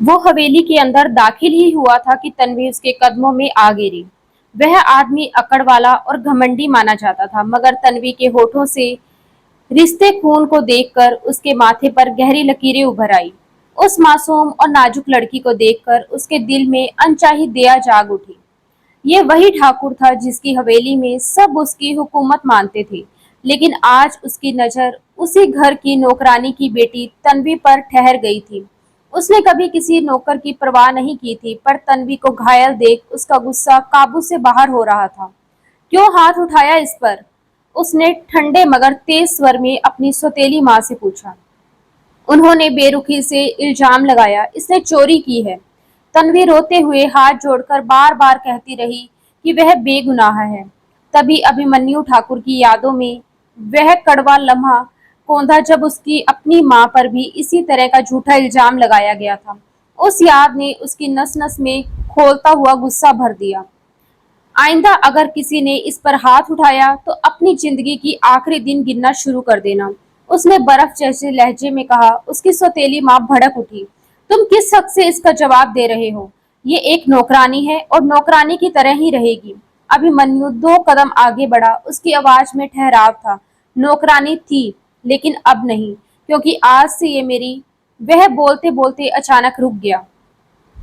वो हवेली के अंदर दाखिल ही हुआ था कि तन्वी उसके कदमों में आ गिरी। वह आदमी अकड़ वाला और घमंडी माना जाता था, मगर तन्वी के होठों से रिश्ते खून को देखकर उसके माथे पर गहरी लकीरें उभर आई। उस मासूम और नाजुक लड़की को देखकर उसके दिल में अनचाही दया जाग उठी। ये वही ठाकुर था जिसकी हवेली में सब उसकी हुकूमत मानते थे, लेकिन आज उसकी नजर उसी घर की नौकरानी की बेटी तन्वी पर ठहर गई थी। उसने कभी किसी नौकर की परवाह नहीं की थी, पर तन्वी को घायल देख उसका गुस्सा काबू से बाहर हो रहा था। क्यों हाथ उठाया इस पर? उसने ठंडे मगर तेज स्वर में अपनी सौतेली माँ से पूछा। उन्होंने बेरुखी से इल्जाम लगाया, इसने चोरी की है। तन्वी रोते हुए हाथ जोड़कर बार बार कहती रही कि वह बेगुनाह है। तभी अभिमन्यु ठाकुर की यादों में वह कड़वा लम्हा कौंधा जब उसकी अपनी माँ पर भी इसी तरह का झूठा इल्जाम लगाया गया था। उस याद ने उसकी नस नस में खोलता हुआ गुस्सा भर दिया। आइंदा अगर किसी ने इस पर हाथ उठाया तो अपनी जिंदगी की आखिरी दिन गिनना शुरू कर देना, उसने बर्फ जैसे लहजे में कहा। उसकी सौतेली माँ भड़क उठी। तुम किस हक से इसका जवाब दे रहे हो? ये एक नौकरानी है और नौकरानी की तरह ही रहेगी। अभिमन्यु 2 कदम आगे बढ़ा। उसकी आवाज में ठहराव था। नौकरानी थी, लेकिन अब नहीं, क्योंकि आज से ये मेरी। वह बोलते बोलते अचानक रुक गया।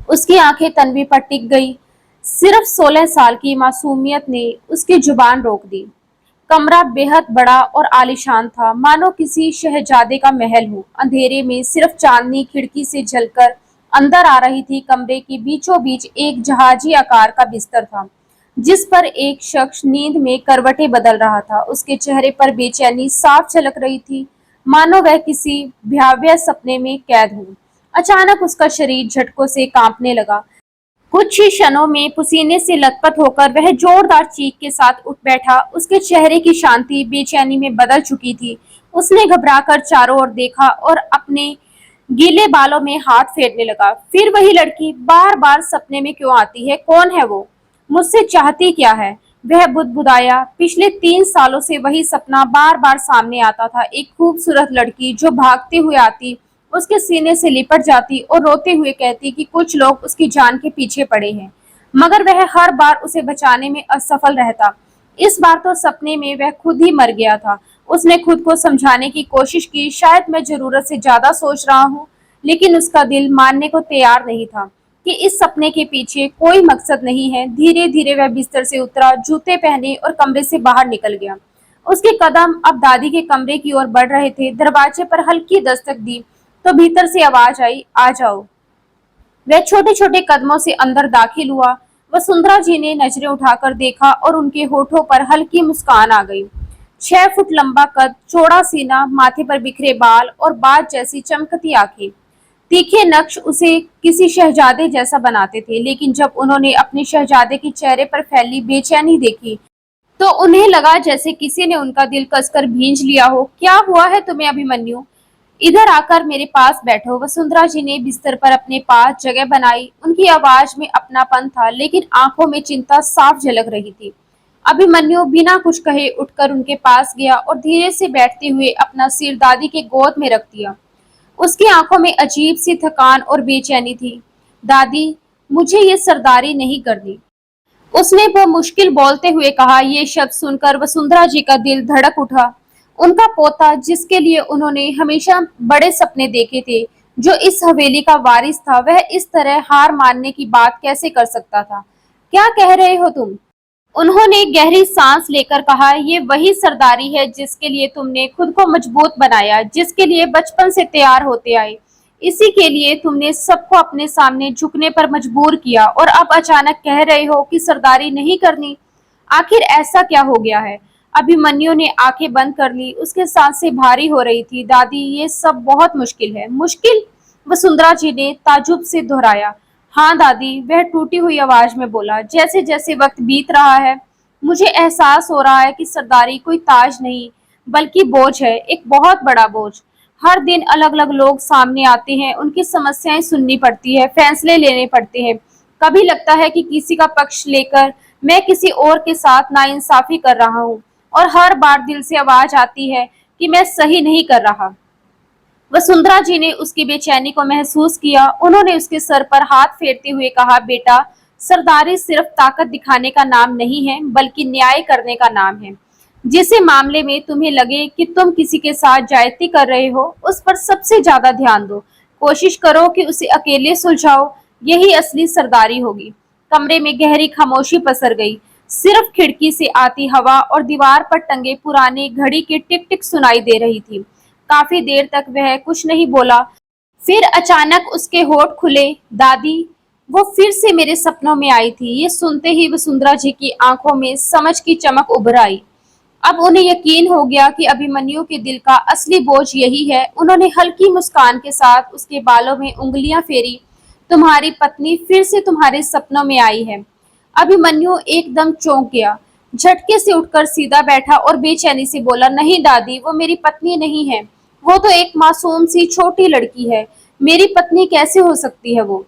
उसकी आंखें तन्वी पर टिक गई। सिर्फ 16 साल की मासूमियत ने उसकी जुबान रोक दी। कमरा बेहद बड़ा और आलीशान था, मानो किसी शहजादे का महल हो। अंधेरे में सिर्फ चांदनी खिड़की से झलकर अंदर आ रही थी। कमरे के बीचों बीच एक जहाजी आकार का बिस्तर था, जिस पर एक शख्स नींद में करवटें बदल रहा था। उसके चेहरे पर बेचैनी साफ झलक रही थी, मानो वह किसी भयावह सपने में कैद हो। अचानक उसका शरीर झटकों से कांपने लगा। कुछ ही क्षणों में पसीने से लथपथ होकर वह जोरदार चीख के साथ उठ बैठा। उसके चेहरे की शांति बेचैनी में बदल चुकी थी। उसने घबराकर चारों ओर देखा और अपने गीले बालों में हाथ फेरने लगा। फिर वही लड़की बार बार सपने में क्यों आती है? कौन है वो? मुझसे चाहती क्या है? वह बुदबुदाया। पिछले 3 सालों से वही सपना बार बार सामने आता था। एक खूबसूरत लड़की जो भागते हुए आती, उसके सीने से लिपट जाती और रोते हुए कहती कि कुछ लोग उसकी जान के पीछे पड़े हैं, मगर वह हर बार उसे बचाने में असफल रहता। इस बार तो सपने में वह खुद ही मर गया था। उसने खुद को समझाने की कोशिश की, शायद मैं जरूरत से ज्यादा सोच रहा हूँ, लेकिन उसका दिल मानने को तैयार नहीं था कि इस सपने के पीछे कोई मकसद नहीं है। धीरे धीरे वह बिस्तर से उतरा, जूते पहने और कमरे से बाहर निकल गया। उसके कदम अब दादी के कमरे की ओर बढ़ रहे थे। दरवाजे पर हल्की दस्तक दी तो भीतर से आवाज आई, आ जाओ। वह छोटे छोटे कदमों से अंदर दाखिल हुआ। वसुंधरा जी ने नजरें उठाकर देखा और उनके होठों पर हल्की मुस्कान आ गई। 6 फुट लंबा कद, चौड़ा सीना, माथे पर बिखरे बाल और बाज जैसी चमकती आंखें। तीखे नक्श उसे किसी शहजादे जैसा बनाते थे, लेकिन जब उन्होंने अपने शहजादे के चेहरे पर फैली बेचैनी देखी तो उन्हें लगा जैसे किसी ने उनका दिल कसकर भींच लिया हो। क्या हुआ है तुम्हें अभिमन्यु? इधर आकर मेरे पास बैठो। वसुंधरा जी ने बिस्तर पर अपने पास जगह बनाई। उनकी आवाज में अपनापन था, लेकिन आंखों में चिंता साफ झलक रही थी। अभिमन्यु बिना कुछ कहे उठकर उनके पास गया और धीरे से बैठते हुए अपना सिर दादी के गोद में रख दिया। उसकी आंखों में अजीब सी थकान और बेचैनी थी। दादी, मुझे ये सरदारी नहीं करनी, उसने वो मुश्किल बोलते हुए कहा। ये शब्द सुनकर वसुंधरा जी का दिल धड़क उठा। उनका पोता, जिसके लिए उन्होंने हमेशा बड़े सपने देखे थे, जो इस हवेली का वारिस था, वह इस तरह हार मानने की बात कैसे कर सकता था? क्या कह रहे हो तुम? उन्होंने गहरी सांस लेकर कहा, ये वही सरदारी है जिसके लिए तुमने खुद को मजबूत बनाया, जिसके लिए बचपन से तैयार होते आए। इसी के लिए तुमने सबको अपने सामने झुकने पर मजबूर किया, और अब अचानक कह रहे हो कि सरदारी नहीं करनी। आखिर ऐसा क्या हो गया है? अभिमन्यु ने आंखें बंद कर ली। उसके सांसें भारी हो रही थी। दादी, ये सब बहुत मुश्किल है। मुश्किल? वसुंधरा जी ने ताजुब से दोहराया। हाँ दादी, वह टूटी हुई आवाज में बोला। जैसे जैसे वक्त बीत रहा है, मुझे एहसास हो रहा है कि सरदारी कोई ताज नहीं, बल्कि बोझ है, एक बहुत बड़ा बोझ। हर दिन अलग अलग लोग सामने आते हैं, उनकी समस्याएं सुननी पड़ती है, फैसले लेने पड़ते हैं। कभी लगता है कि किसी का पक्ष लेकर मैं किसी और के साथ नाइंसाफी कर रहा हूँ, और हर बार दिल से आवाज आती है कि मैं सही नहीं कर रहा। वसुंधरा जी ने उसकी बेचैनी को महसूस किया। उन्होंने उसके सर पर हाथ फेरते हुए कहा, बेटा, सरदारी सिर्फ ताकत दिखाने का नाम नहीं है, बल्कि न्याय करने का नाम है। जिस मामले में तुम्हें लगे कि तुम किसी के साथ ज्यादती कर रहे हो, उस पर सबसे ज्यादा ध्यान दो। कोशिश करो कि उसे अकेले सुलझाओ। यही असली सरदारी होगी। कमरे में गहरी खामोशी पसर गई। सिर्फ खिड़की से आती हवा और दीवार पर टंगे पुरानी घड़ी की टिक टिक सुनाई दे रही थी। काफी देर तक वह कुछ नहीं बोला। फिर अचानक उसके होठ खुले। दादी, वो फिर से मेरे सपनों में आई थी। ये सुनते ही वसुंधरा जी की आंखों में समझ की चमक उभर आई। अब उन्हें यकीन हो गया कि अभिमन्यु के दिल का असली बोझ यही है। उन्होंने हल्की मुस्कान के साथ उसके बालों में उंगलियां फेरी। तुम्हारी पत्नी फिर से तुम्हारे सपनों में आई है। अभिमन्यु एकदम चौंक गया। झटके से उठकर सीधा बैठा और बेचैनी से बोला, नहीं दादी, वो मेरी पत्नी नहीं है। वो तो एक मासूम सी छोटी लड़की है। मेरी पत्नी कैसे हो सकती है वो?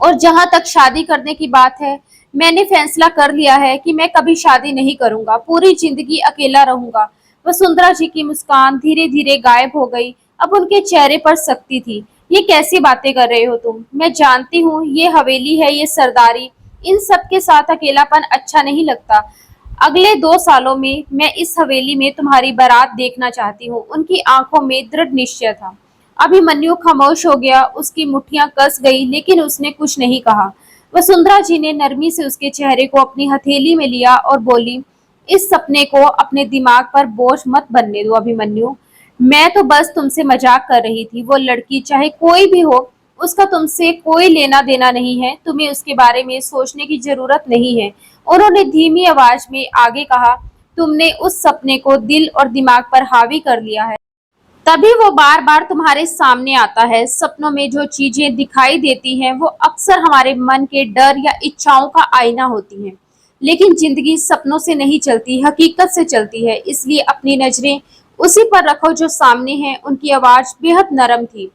और जहां तक शादी करने की बात है, मैंने फैसला कर लिया है कि मैं कभी शादी नहीं करूंगा। पूरी जिंदगी अकेला रहूंगा। वसुंधरा जी की मुस्कान धीरे धीरे गायब हो गई। अब उनके चेहरे पर सख्ती थी। ये कैसी बातें कर रहे हो तुम? मैं जानती हूँ ये हवेली है, ये सरदारी, इन सब के साथ अकेलापन अच्छा नहीं लगता। अगले 2 सालों में मैं इस हवेली में तुम्हारी बारात देखना चाहती हूँ। उनकी आंखों में दृढ़ निश्चय था। अभिमन्यु खामोश हो गया। उसकी मुट्ठियां कस गई, लेकिन उसने कुछ नहीं कहा। वसुंधरा जी ने नरमी से उसके चेहरे को अपनी हथेली में लिया और बोली, इस सपने को अपने दिमाग पर बोझ मत बनने दो अभिमन्यु। मैं तो बस तुमसे मजाक कर रही थी। वो लड़की चाहे कोई भी हो, उसका तुमसे कोई लेना देना नहीं है। तुम्हें उसके बारे में सोचने की जरूरत नहीं है। उन्होंने धीमी आवाज में आगे कहा, तुमने उस सपने को दिल और दिमाग पर हावी कर लिया है, तभी वो बार बार तुम्हारे सामने आता है। सपनों में जो चीजें दिखाई देती हैं वो अक्सर हमारे मन के डर या इच्छाओं का आईना होती हैं। लेकिन जिंदगी सपनों से नहीं चलती, हकीकत से चलती है। इसलिए अपनी नजरें उसी पर रखो जो सामने है। उनकी आवाज बेहद नरम थी,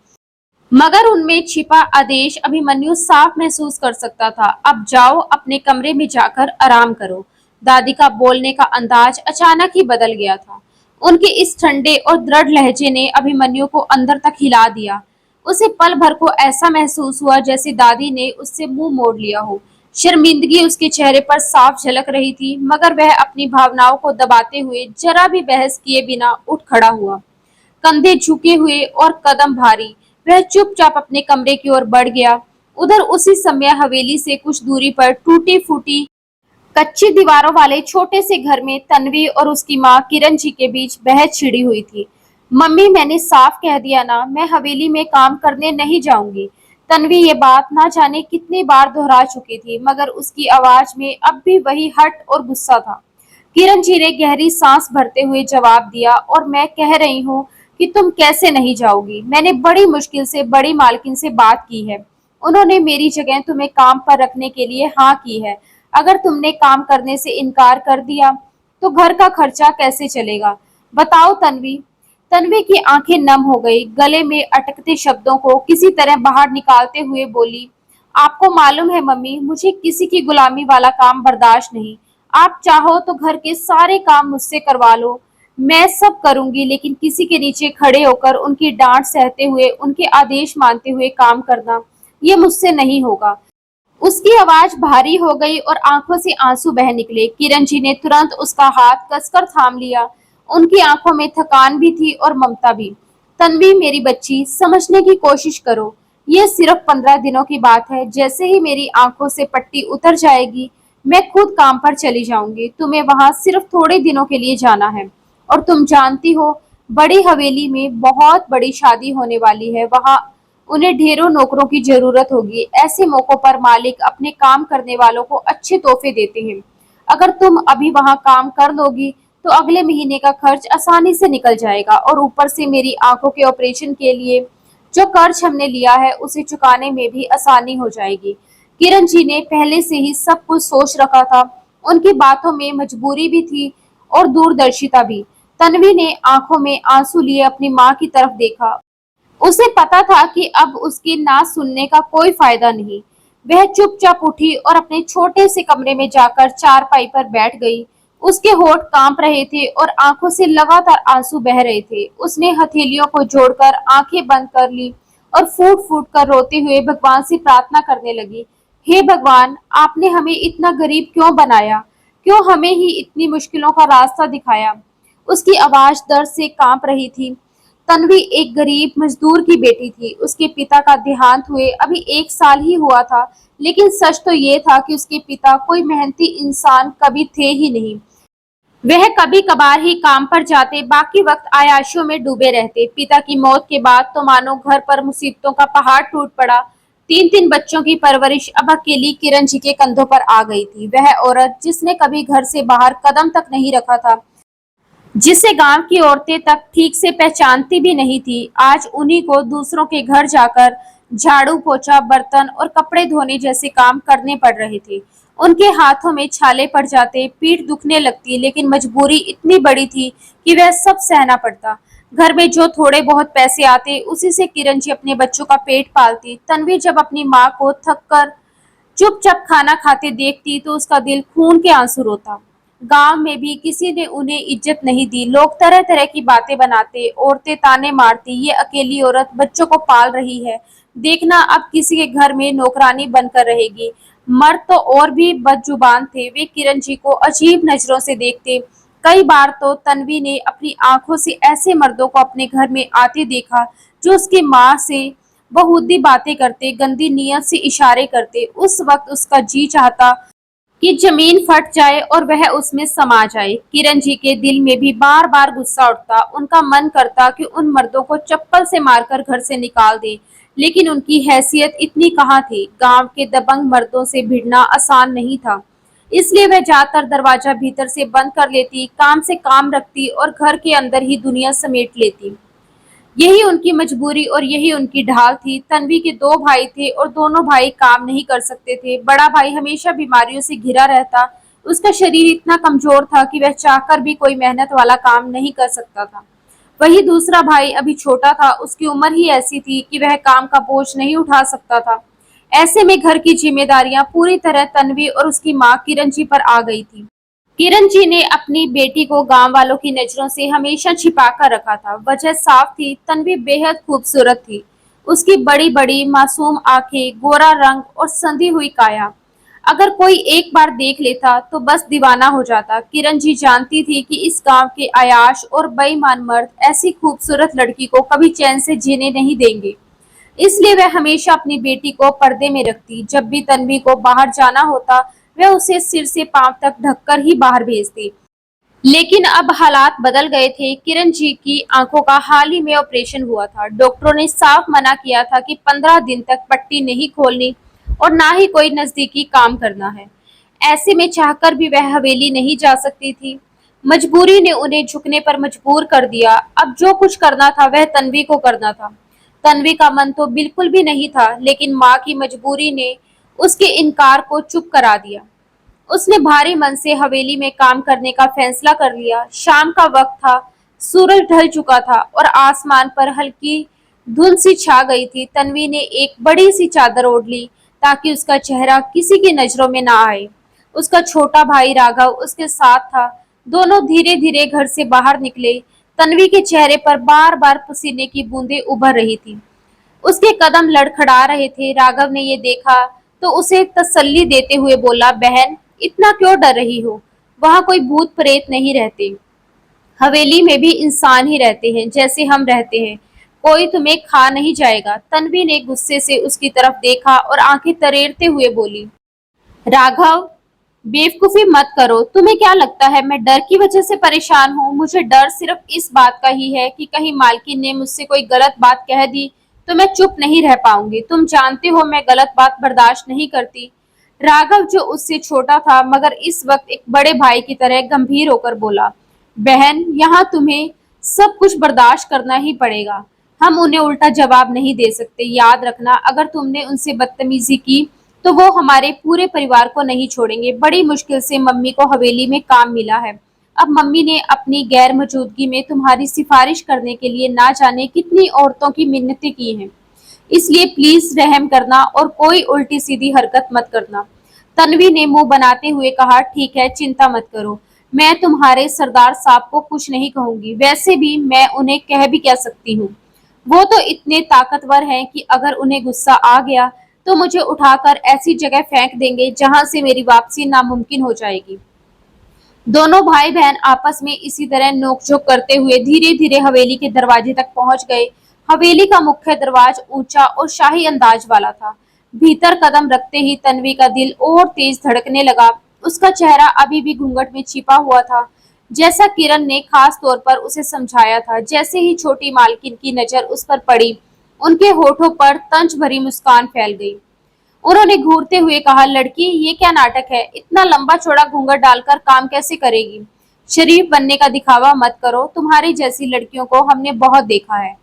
मगर उनमें छिपा आदेश अभिमन्यु साफ महसूस कर सकता था। अब जाओ, अपने कमरे में जाकर आराम करो। दादी का बोलने का अंदाज अचानक ही बदल गया था। उनके इस ठंडे और दृढ़ लहजे ने अभिमन्यु को अंदर तक हिला दिया। उसे पल भर को ऐसा महसूस हुआ जैसे दादी ने उससे मुंह मोड़ लिया हो। शर्मिंदगी उसके चेहरे पर साफ झलक रही थी, मगर वह अपनी भावनाओं को दबाते हुए जरा भी बहस किए बिना उठ खड़ा हुआ। कंधे झुके हुए और कदम भारी, वह चुपचाप अपने कमरे की ओर बढ़ गया। उधर उसी समय हवेली से कुछ दूरी पर टूटी फूटी कच्ची दीवारों वाले छोटे से घर में तन्वी और उसकी माँ किरण जी के बीच बहस छिड़ी हुई थी। मम्मी, मैंने साफ कह दिया ना, मैं हवेली में काम करने नहीं जाऊंगी। तन्वी ये बात ना जाने कितनी बार दोहरा चुकी थी, मगर उसकी आवाज में अब भी वही हट और गुस्सा था। किरण जी ने गहरी सांस भरते हुए जवाब दिया, और मैं कह रही हूँ कि तुम कैसे नहीं जाओगी। मैंने बड़ी मुश्किल से बड़ी मालकिन से बात की है। उन्होंने मेरी जगह तुम्हें काम पर रखने के लिए हाँ की है। अगर तुमने काम करने से इनकार कर दिया तो घर का खर्चा कैसे चलेगा? बताओ तन्वी। तन्वी की आंखें नम हो गई। गले में अटकते शब्दों को किसी तरह बाहर निकालते हुए बोली, आपको मालूम है मम्मी, मुझे किसी की गुलामी वाला काम बर्दाश्त नहीं। आप चाहो तो घर के सारे काम मुझसे करवा लो, मैं सब करूंगी, लेकिन किसी के नीचे खड़े होकर उनकी डांट सहते हुए, उनके आदेश मानते हुए काम करना, ये मुझसे नहीं होगा। उसकी आवाज भारी हो गई और आंखों से आंसू बह निकले। किरण जी ने तुरंत उसका हाथ कसकर थाम लिया। उनकी आंखों में थकान भी थी और ममता भी। तन्वी, मेरी बच्ची, समझने की कोशिश करो। ये सिर्फ 15 दिनों की बात है। जैसे ही मेरी आंखों से पट्टी उतर जाएगी, मैं खुद काम पर चली जाऊंगी। तुम्हें वहां सिर्फ थोड़े दिनों के लिए जाना है। और तुम जानती हो, बड़ी हवेली में बहुत बड़ी शादी होने वाली है। वहां उन्हें ढेरों नौकरों की जरूरत होगी। ऐसे मौकों पर मालिक अपने काम करने वालों को अच्छे तोहफे देते हैं। अगर तुम अभी वहां काम कर लोगी तो अगले महीने का खर्च आसानी से निकल जाएगा, और ऊपर से मेरी आंखों के ऑपरेशन के लिए जो कर्ज हमने लिया है उसे चुकाने में भी आसानी हो जाएगी। किरण जी ने पहले से ही सब कुछ सोच रखा था। उनकी बातों में मजबूरी भी थी और दूरदर्शिता भी। तन्वी ने आंखों में आंसू लिए अपनी माँ की तरफ देखा। उसे पता था कि अब उसके ना सुनने का कोई फायदा नहीं। वह चुपचाप उठी और अपने छोटे से कमरे में जाकर चारपाई पर बैठ गई। उसके होठ कांप रहे थे और आंखों से लगातार आंसू बह रहे थे। उसने हथेलियों को जोड़कर आंखें बंद कर ली और फूट फूट कर रोते हुए भगवान से प्रार्थना करने लगी। हे भगवान, आपने हमें इतना गरीब क्यों बनाया? क्यों हमें ही इतनी मुश्किलों का रास्ता दिखाया? उसकी आवाज दर्द से कांप रही थी। तन्वी एक गरीब मजदूर की बेटी थी। उसके पिता का देहांत हुए अभी 1 साल ही हुआ था, लेकिन सच तो ये था कि उसके पिता कोई मेहनती इंसान कभी थे ही नहीं। वह कभी कभार ही काम पर जाते, बाकी वक्त आयाशियों में डूबे रहते। पिता की मौत के बाद तो मानो घर पर मुसीबतों का पहाड़ टूट पड़ा। 3 3 बच्चों की परवरिश अब अकेली किरण जी के कंधों पर आ गई थी। वह औरत जिसने कभी घर से बाहर कदम तक नहीं रखा था, जिसे गांव की औरतें तक ठीक से पहचानती भी नहीं थी, आज उन्हीं को दूसरों के घर जाकर झाड़ू पोछा, बर्तन और कपड़े धोने जैसे काम करने पड़ रहे थे। उनके हाथों में छाले पड़ जाते, पीठ दुखने लगती, लेकिन मजबूरी इतनी बड़ी थी कि वह सब सहना पड़ता। घर में जो थोड़े बहुत पैसे आते, उसी से किरण जी अपने बच्चों का पेट पालती। तन्वी जब अपनी माँ को थक कर चुपचाप खाना खाते देखती तो उसका दिल खून के आंसू रोता। गांव में भी किसी ने उन्हें इज्जत नहीं दी। लोग तरह तरह की बातें बनाते, औरतें ताने मारती, ये अकेली औरत बच्चों को पाल रही है, देखना अब किसी के घर में नौकरानी बनकर रहेगी। मर्द तो और भी बदजुबान थे, वे किरण जी को अजीब नजरों से देखते। कई बार तो तन्वी ने अपनी आंखों से ऐसे मर्दों को अपने घर में आते देखा जो उसकी माँ से बहुदी बातें करते, गंदी नीयत से इशारे करते। उस वक्त उसका जी चाहता कि जमीन फट जाए और वह उसमें समा जाए। किरण जी के दिल में भी बार बार गुस्सा उठता। उनका मन करता कि उन मर्दों को चप्पल से मारकर घर से निकाल दे, लेकिन उनकी हैसियत इतनी कहाँ थी। गांव के दबंग मर्दों से भिड़ना आसान नहीं था, इसलिए वह ज्यादातर दरवाजा भीतर से बंद कर लेती, काम से काम रखती और घर के अंदर ही दुनिया समेट लेती। यही उनकी मजबूरी और यही उनकी ढाल थी। तन्वी के 2 भाई थे और दोनों भाई काम नहीं कर सकते थे। बड़ा भाई हमेशा बीमारियों से घिरा रहता। उसका शरीर इतना कमजोर था कि वह चाहकर भी कोई मेहनत वाला काम नहीं कर सकता था। वही दूसरा भाई अभी छोटा था, उसकी उम्र ही ऐसी थी कि वह काम का बोझ नहीं उठा सकता था। ऐसे में घर की जिम्मेदारियां पूरी तरह तन्वी और उसकी माँ किरण जी पर आ गई थी। किरण जी ने अपनी बेटी को गांव वालों की नजरों से हमेशा छिपा कर रखा था। वजह साफ थी, तन्वी बेहद खूबसूरत थी। उसकी बड़ी बड़ी मासूम आंखें, गोरा रंग और संधी हुई काया, अगर कोई एक बार देख लेता तो बस दीवाना हो जाता। किरण जी जानती थी कि इस गांव के अयाश और बेईमान मर्द ऐसी खूबसूरत लड़की को कभी चैन से जीने नहीं देंगे, इसलिए वह हमेशा अपनी बेटी को पर्दे में रखती। जब भी तन्वी को बाहर जाना होता, वह उसे सिर से पांव तक ढककर ही बाहर भेजती। लेकिन अब हालात बदल गए थे। किरण जी की आंखों का हाल ही में ऑपरेशन हुआ था। डॉक्टरों ने साफ मना किया था कि 15 दिन तक पट्टी नहीं खोलनी और ना ही कोई नजदीकी काम करना है। ऐसे में चाहकर भी वह हवेली नहीं जा सकती थी। मजबूरी ने उन्हें झुकने पर मजबूर कर दिया। अब जो कुछ करना था वह तन्वी को करना था। तन्वी का मन तो बिल्कुल भी नहीं था, लेकिन माँ की मजबूरी ने उसके इनकार को चुप करा दिया। उसने भारी मन से हवेली में काम करने का फैसला कर लिया। शाम का वक्त था, सूरज ढल चुका था और आसमान पर हल्की धुंध सी छा गई थी। तन्वी ने एक बड़ी सी चादर ओढ़ ली ताकि उसका चेहरा किसी की नजरों में ना आए। उसका छोटा भाई राघव उसके साथ था। दोनों धीरे धीरे घर से बाहर निकले। तन्वी के चेहरे पर बार बार पसीने की बूंदें उभर रही थी। उसके कदम लड़खड़ा रहे थे। राघव ने ये देखा तो उसे तसल्ली देते हुए बोला, बहन, इतना क्यों डर रही हो? वहां कोई भूत प्रेत नहीं रहते। हवेली में भी इंसान ही रहते हैं, जैसे हम रहते हैं। कोई तुम्हें खा नहीं जाएगा। तन्वी ने गुस्से से उसकी तरफ देखा और आंखें तरेरते हुए बोली, राघव, बेवकूफी मत करो। तुम्हें क्या लगता है मैं डर की वजह से परेशान हूँ? मुझे डर सिर्फ इस बात का ही है कि कहीं मालकिन ने मुझसे कोई गलत बात कह दी तो मैं चुप नहीं रह पाऊंगी। तुम जानते हो मैं गलत बात बर्दाश्त नहीं करती। राघव, जो उससे छोटा था मगर इस वक्त एक बड़े भाई की तरह, गंभीर होकर बोला, बहन, यहाँ तुम्हें सब कुछ बर्दाश्त करना ही पड़ेगा। हम उन्हें उल्टा जवाब नहीं दे सकते। याद रखना, अगर तुमने उनसे बदतमीजी की तो वो हमारे पूरे परिवार को नहीं छोड़ेंगे। बड़ी मुश्किल से मम्मी को हवेली में काम मिला है। अब मम्मी ने अपनी गैर मौजूदगी में तुम्हारी सिफारिश करने के लिए ना जाने कितनी औरतों की मिन्नतें की हैं। इसलिए प्लीज रहम करना और कोई उल्टी सीधी हरकत मत करना। तन्वी ने मुंह बनाते हुए कहा, ठीक है, चिंता मत करो। मैं तुम्हारे सरदार साहब को कुछ नहीं कहूंगी, वैसे भी मैं उन्हें कह भी क्या सकती हूँ। वो तो इतने ताकतवर हैं कि अगर उन्हें गुस्सा आ गया तो मुझे उठाकर ऐसी जगह फेंक देंगे जहां से मेरी वापसी नामुमकिन हो जाएगी। दोनों भाई बहन आपस में इसी तरह नोकझोंक करते हुए धीरे धीरे हवेली के दरवाजे तक पहुंच गए। हवेली का मुख्य दरवाजा ऊंचा और शाही अंदाज वाला था। भीतर कदम रखते ही तन्वी का दिल और तेज धड़कने लगा। उसका चेहरा अभी भी घूंघट में छिपा हुआ था, जैसा किरण ने खास तौर पर उसे समझाया था। जैसे ही छोटी मालकिन की नजर उस पर पड़ी, उनके होठों पर तंज भरी मुस्कान फैल गई। उन्होंने घूरते हुए कहा, लड़की, ये क्या नाटक है? इतना लंबा चौड़ा घूंघट डालकर काम कैसे करेगी? शरीफ बनने का दिखावा मत करो, तुम्हारी जैसी लड़कियों को हमने बहुत देखा है।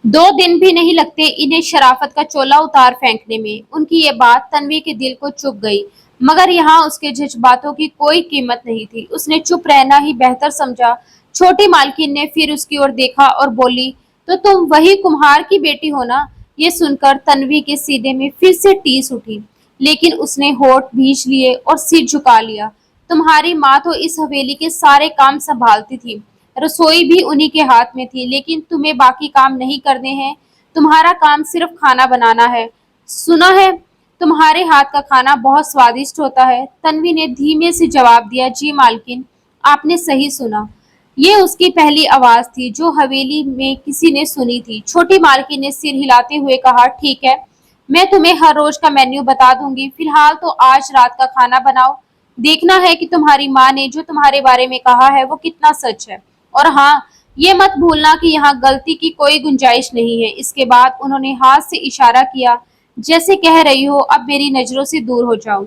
2 दिन भी नहीं लगते इन्हें शराफत का चोला उतार फेंकने में। उनकी ये बात तन्वी के दिल को चुभ गई, मगर यहाँ उसके जज्बातों की कोई कीमत नहीं थी। उसने चुप रहना ही बेहतर समझा। छोटी मालकिन ने फिर उसकी ओर देखा और बोली, तो तुम वही कुम्हार की बेटी हो ना? ये सुनकर तन्वी के सीने में फिर से टीस उठी, लेकिन उसने होठ भींच लिए और सिर झुका लिया। तुम्हारी माँ तो इस हवेली के सारे काम संभालती थी, रसोई भी उन्हीं के हाथ में थी, लेकिन तुम्हें बाकी काम नहीं करने हैं। तुम्हारा काम सिर्फ खाना बनाना है। सुना है तुम्हारे हाथ का खाना बहुत स्वादिष्ट होता है। तन्वी ने धीमे से जवाब दिया, जी मालकिन, आपने सही सुना। ये उसकी पहली आवाज थी जो हवेली में किसी ने सुनी थी। छोटी मालकिन ने सिर हिलाते हुए कहा, ठीक है, मैं तुम्हें हर रोज का मेन्यू बता दूंगी। फिलहाल तो आज रात का खाना बनाओ। देखना है कि तुम्हारी माँ ने जो तुम्हारे बारे में कहा है वो कितना सच है। और हाँ, ये मत भूलना कि यहाँ गलती की कोई गुंजाइश नहीं है। इसके बाद उन्होंने हाथ से इशारा किया, जैसे कह रही हो, अब मेरी नजरों से दूर हो जाओ।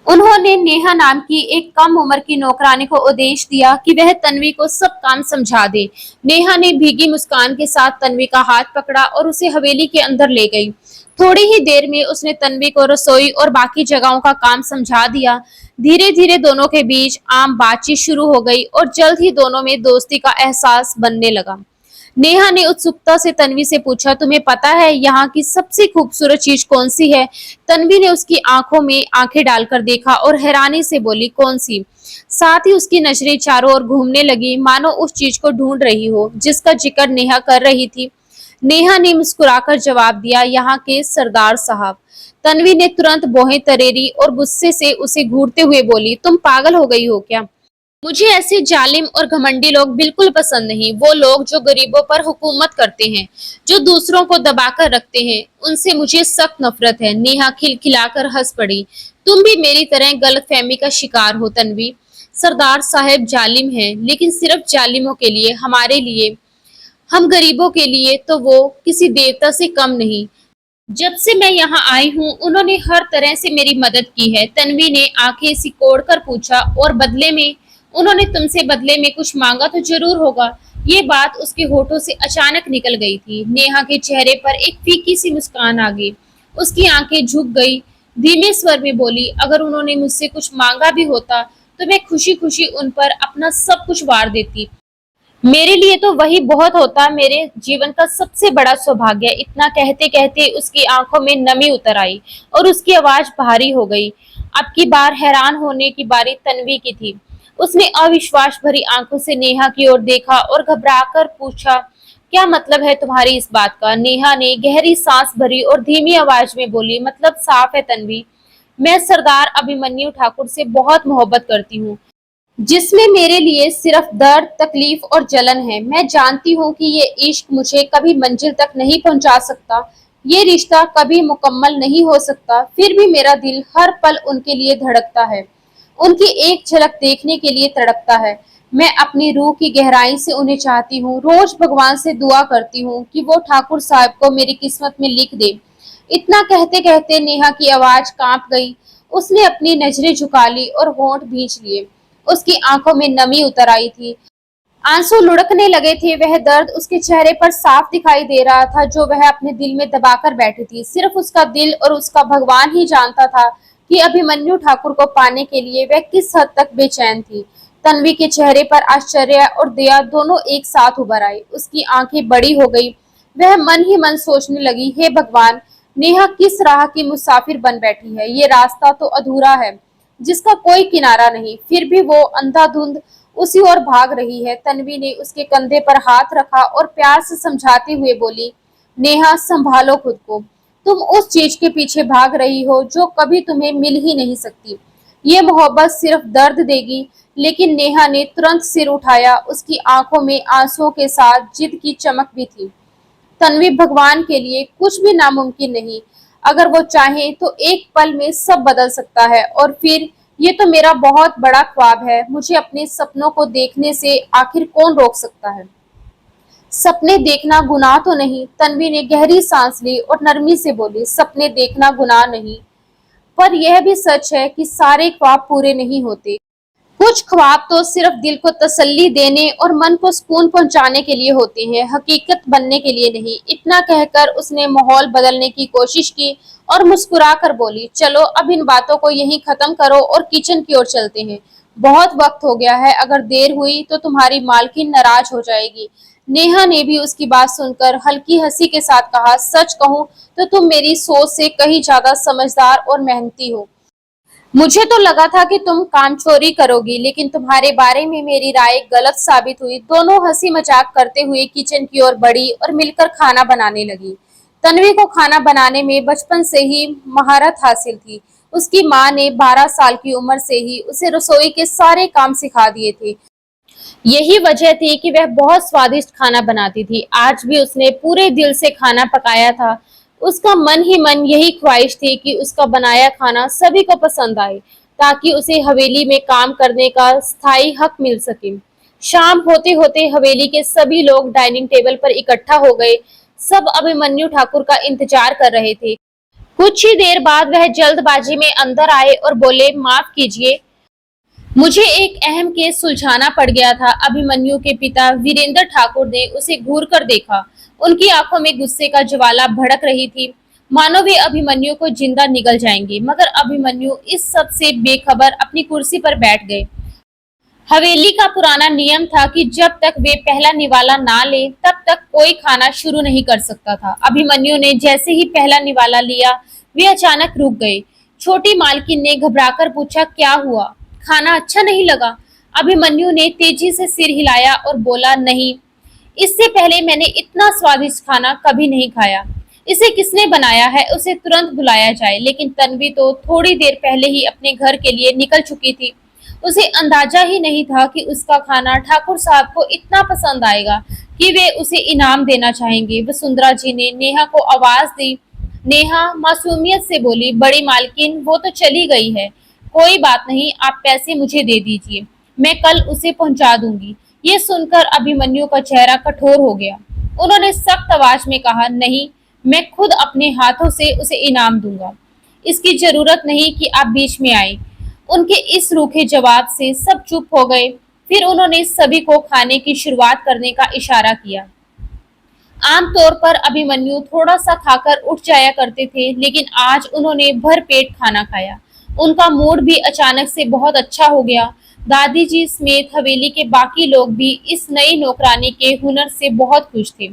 उन्होंने नेहा नाम की एक कम उम्र की नौकरानी को आदेश दिया कि वह तन्वी को सब काम समझा दे। नेहा ने भीगी मुस्कान के साथ तन्वी का हाथ पकड़ा और उसे हवेली के अंदर ले गई। थोड़ी ही देर में उसने तन्वी को रसोई और बाकी जगहों का काम समझा दिया। धीरे धीरे दोनों के बीच आम बातचीत शुरू हो गई और जल्द ही दोनों में दोस्ती का एहसास बनने लगा। नेहा ने उत्सुकता से तन्वी से पूछा, तुम्हें पता है यहाँ की सबसे खूबसूरत चीज कौन सी है? तन्वी ने उसकी आंखों में आंखें डालकर देखा और हैरानी से बोली, कौन सी? साथ ही उसकी नजरें चारों ओर घूमने लगी, मानो उस चीज को ढूंढ रही हो जिसका जिक्र नेहा कर रही थी। नेहा ने मुस्कुराकर जवाब दिया, यहाँ के सरदार साहब। तन्वी ने तुरंत भौहें तरेरी और गुस्से से उसे घूरते हुए बोली, तुम पागल हो गई हो क्या? मुझे ऐसे जालिम और घमंडी लोग बिल्कुल पसंद नहीं। वो लोग जो गरीबों पर हुकूमत करते हैं, जो दूसरों को दबाकर रखते हैं, उनसे मुझे सख्त नफरत है। नेहा खिलखिलाकर हंस पड़ी। तुम भी मेरी तरह गलतफहमी का शिकार हो तन्वी। सरदार साहब जालिम हैं, लेकिन सिर्फ जालिमों के लिए, हमारे लिए, हम गरीबों के लिए तो वो किसी देवता से कम नहीं। जब से मैं यहाँ आई हूँ उन्होंने हर तरह से मेरी मदद की है। तन्वी ने आंखें सिकोड़ कर पूछा, और बदले में? उन्होंने तुमसे बदले में कुछ मांगा तो जरूर होगा। ये बात उसके होठों से अचानक निकल गई थी। नेहा के चेहरे पर एक फीकी सी मुस्कान आ गई। उसकी आंखें झुक गई। धीमे स्वर में बोली, अगर उन्होंने मुझसे कुछ मांगा भी होता तो मैं खुशी खुशी उन पर अपना सब कुछ वार देती। मेरे लिए तो वही बहुत होता, मेरे जीवन का सबसे बड़ा सौभाग्य। इतना कहते कहते उसकी आंखों में नमी उतर आई और उसकी आवाज भारी हो गई। अब की बार हैरान होने की बारी तन्वी की थी। उसने अविश्वास भरी आंखों से नेहा की ओर देखा और घबराकर पूछा, क्या मतलब है तुम्हारी इस बात का? नेहा ने गहरी सांस भरी और धीमी आवाज में बोली, मतलब साफ है तन्वी, मैं सरदार अभिमन्यु ठाकुर से बहुत मोहब्बत करती हूँ, जिसमें मेरे लिए सिर्फ दर्द, तकलीफ और जलन है। मैं जानती हूँ कि ये इश्क मुझे कभी मंजिल तक नहीं पहुंचा सकता, ये रिश्ता कभी मुकम्मल नहीं हो सकता, फिर भी मेरा दिल हर पल उनके लिए धड़कता है, उनकी एक झलक देखने के लिए तड़पता है। मैं अपनी रूह की गहराई से उन्हें चाहती हूँ। रोज भगवान से दुआ करती हूँ कि वो ठाकुर साहब को मेरी किस्मत में लिख दे। इतना कहते कहते नेहा की आवाज कांप गई। उसने अपनी नजरें झुका ली और होंठ भींच लिए। उसकी आंखों में नमी उतर आई थी, आंसू लुढ़कने लगे थे। वह दर्द उसके चेहरे पर साफ दिखाई दे रहा था जो वह अपने दिल में दबाकर बैठी थी। सिर्फ उसका दिल और उसका भगवान ही जानता था कि अभिमन्यु ठाकुर को पाने के लिए वह किस हद तक बेचैन थी। तन्वी के चेहरे पर आश्चर्य और दया दोनों एक साथ उभर आई। उसकी आंखें बड़ी हो गई। वह मन ही मन सोचने लगी, हे भगवान, नेहा किस राह की मुसाफिर बन बैठी है। ये रास्ता तो अधूरा है, जिसका कोई किनारा नहीं। फिर भी वो अंधाधुंध उसी ओर भाग रही है। तन्वी ने उसके कंधे पर हाथ रखा और प्यार से समझाते हुए बोली, नेहा संभालो खुद को। तुम उस चीज के पीछे भाग रही हो जो कभी तुम्हें मिल ही नहीं सकती। ये मोहब्बत सिर्फ दर्द देगी। लेकिन नेहा ने तुरंत सिर उठाया। उसकी आंखों में आंसुओं के साथ जिद की चमक भी थी। तन्वी, भगवान के लिए कुछ भी नामुमकिन नहीं। अगर वो चाहे तो एक पल में सब बदल सकता है। और फिर ये तो मेरा बहुत बड़ा ख्वाब है। मुझे अपने सपनों को देखने से आखिर कौन रोक सकता है। सपने देखना गुनाह तो नहीं। तन्वी ने गहरी सांस ली और नरमी से बोली, सपने देखना गुनाह नहीं, पर यह भी सच है कि सारे ख्वाब पूरे नहीं होते। कुछ ख्वाब तो सिर्फ दिल को तसल्ली देने और मन को सुकून पहुंचाने के लिए होते हैं, हकीकत बनने के लिए नहीं। इतना कहकर उसने माहौल बदलने की कोशिश की और मुस्कुरा कर बोली, चलो अब इन बातों को यहीं खत्म करो और किचन की ओर चलते हैं। बहुत वक्त हो गया है, अगर देर हुई तो तुम्हारी मालकिन नाराज हो जाएगी। नेहा ने भी उसकी बात सुनकर हल्की हंसी के साथ कहा, सच कहूं तो तुम मेरी सोच से कहीं ज्यादा समझदार और मेहनती हो। मुझे तो लगा था कि तुम कामचोरी करोगी, लेकिन तुम्हारे बारे में मेरी राय गलत साबित हुई। दोनों हंसी मजाक करते हुए किचन की ओर बढ़ी और मिलकर खाना बनाने लगी। तन्वी को खाना बनाने में बचपन से ही महारत हासिल थी। उसकी माँ ने 12 साल की उम्र से ही उसे रसोई के सारे काम सिखा दिए थे। यही वजह थी कि वह बहुत स्वादिष्ट खाना बनाती थी। आज भी उसने पूरे दिल से खाना पकाया था। उसका मन ही मन यही ख्वाहिश थी कि उसका बनाया खाना सभी को पसंद आए, ताकि उसे हवेली में काम करने का स्थायी हक मिल सके। शाम होते होते हवेली के सभी लोग डाइनिंग टेबल पर इकट्ठा हो गए। सब अभिमन्यु ठाकुर का इंतजार कर रहे थे। कुछ ही देर बाद वह जल्दबाजी में अंदर आए और बोले, माफ कीजिए, मुझे एक अहम केस सुलझाना पड़ गया था। अभिमन्यु के पिता वीरेंद्र ठाकुर ने उसे घूर कर देखा। उनकी आंखों में गुस्से का ज्वाला भड़क रही थी, मानो वे अभिमन्यु को जिंदा निगल जाएंगे। मगर अभिमन्यु इस सब से बेखबर अपनी कुर्सी पर बैठ गए। हवेली का पुराना नियम था कि जब तक वे पहला निवाला ना ले तब तक कोई खाना शुरू नहीं कर सकता था। अभिमन्यु ने जैसे ही पहला निवाला लिया, वे अचानक रुक गए। छोटी मालकिन ने घबराकर पूछा, क्या हुआ? खाना अच्छा नहीं लगा? अभिमन्यु ने तेजी से सिर हिलाया और बोला, नहीं, इससे पहले मैंने इतना स्वादिष्ट खाना कभी नहीं खाया। इसे किसने बनाया है उसे तुरंत बुलाया जाए। लेकिन तन्वी तो थोड़ी देर पहले ही अपने घर के लिए निकल चुकी थी। उसे अंदाजा ही नहीं था कि उसका खाना ठाकुर साहब को इतना पसंद आएगा कि वे उसे इनाम देना चाहेंगे। वसुंधरा जी ने नेहा को आवाज दी। नेहा मासूमियत से बोली, बड़ी मालकिन, वो तो चली गई है। कोई बात नहीं, आप पैसे मुझे दे दीजिए, मैं कल उसे पहुंचा दूंगी। ये सुनकर अभिमन्यु का चेहरा कठोर हो गया। उन्होंने सख्त आवाज में कहा, नहीं, मैं खुद अपने हाथों से उसे इनाम दूंगा। इसकी जरूरत नहीं कि आप बीच में आए। उनके इस रूखे जवाब से सब चुप हो गए। फिर उन्होंने सभी को खाने की शुरुआत करने का इशारा किया। आमतौर पर अभिमन्यु थोड़ा सा खाकर उठ जाया करते थे, लेकिन आज उन्होंने भर पेट खाना खाया। उनका मूड भी अचानक से बहुत अच्छा हो गया। दादी जी समेत हवेली के बाकी लोग भी इस नई नौकरानी के हुनर से बहुत खुश थे।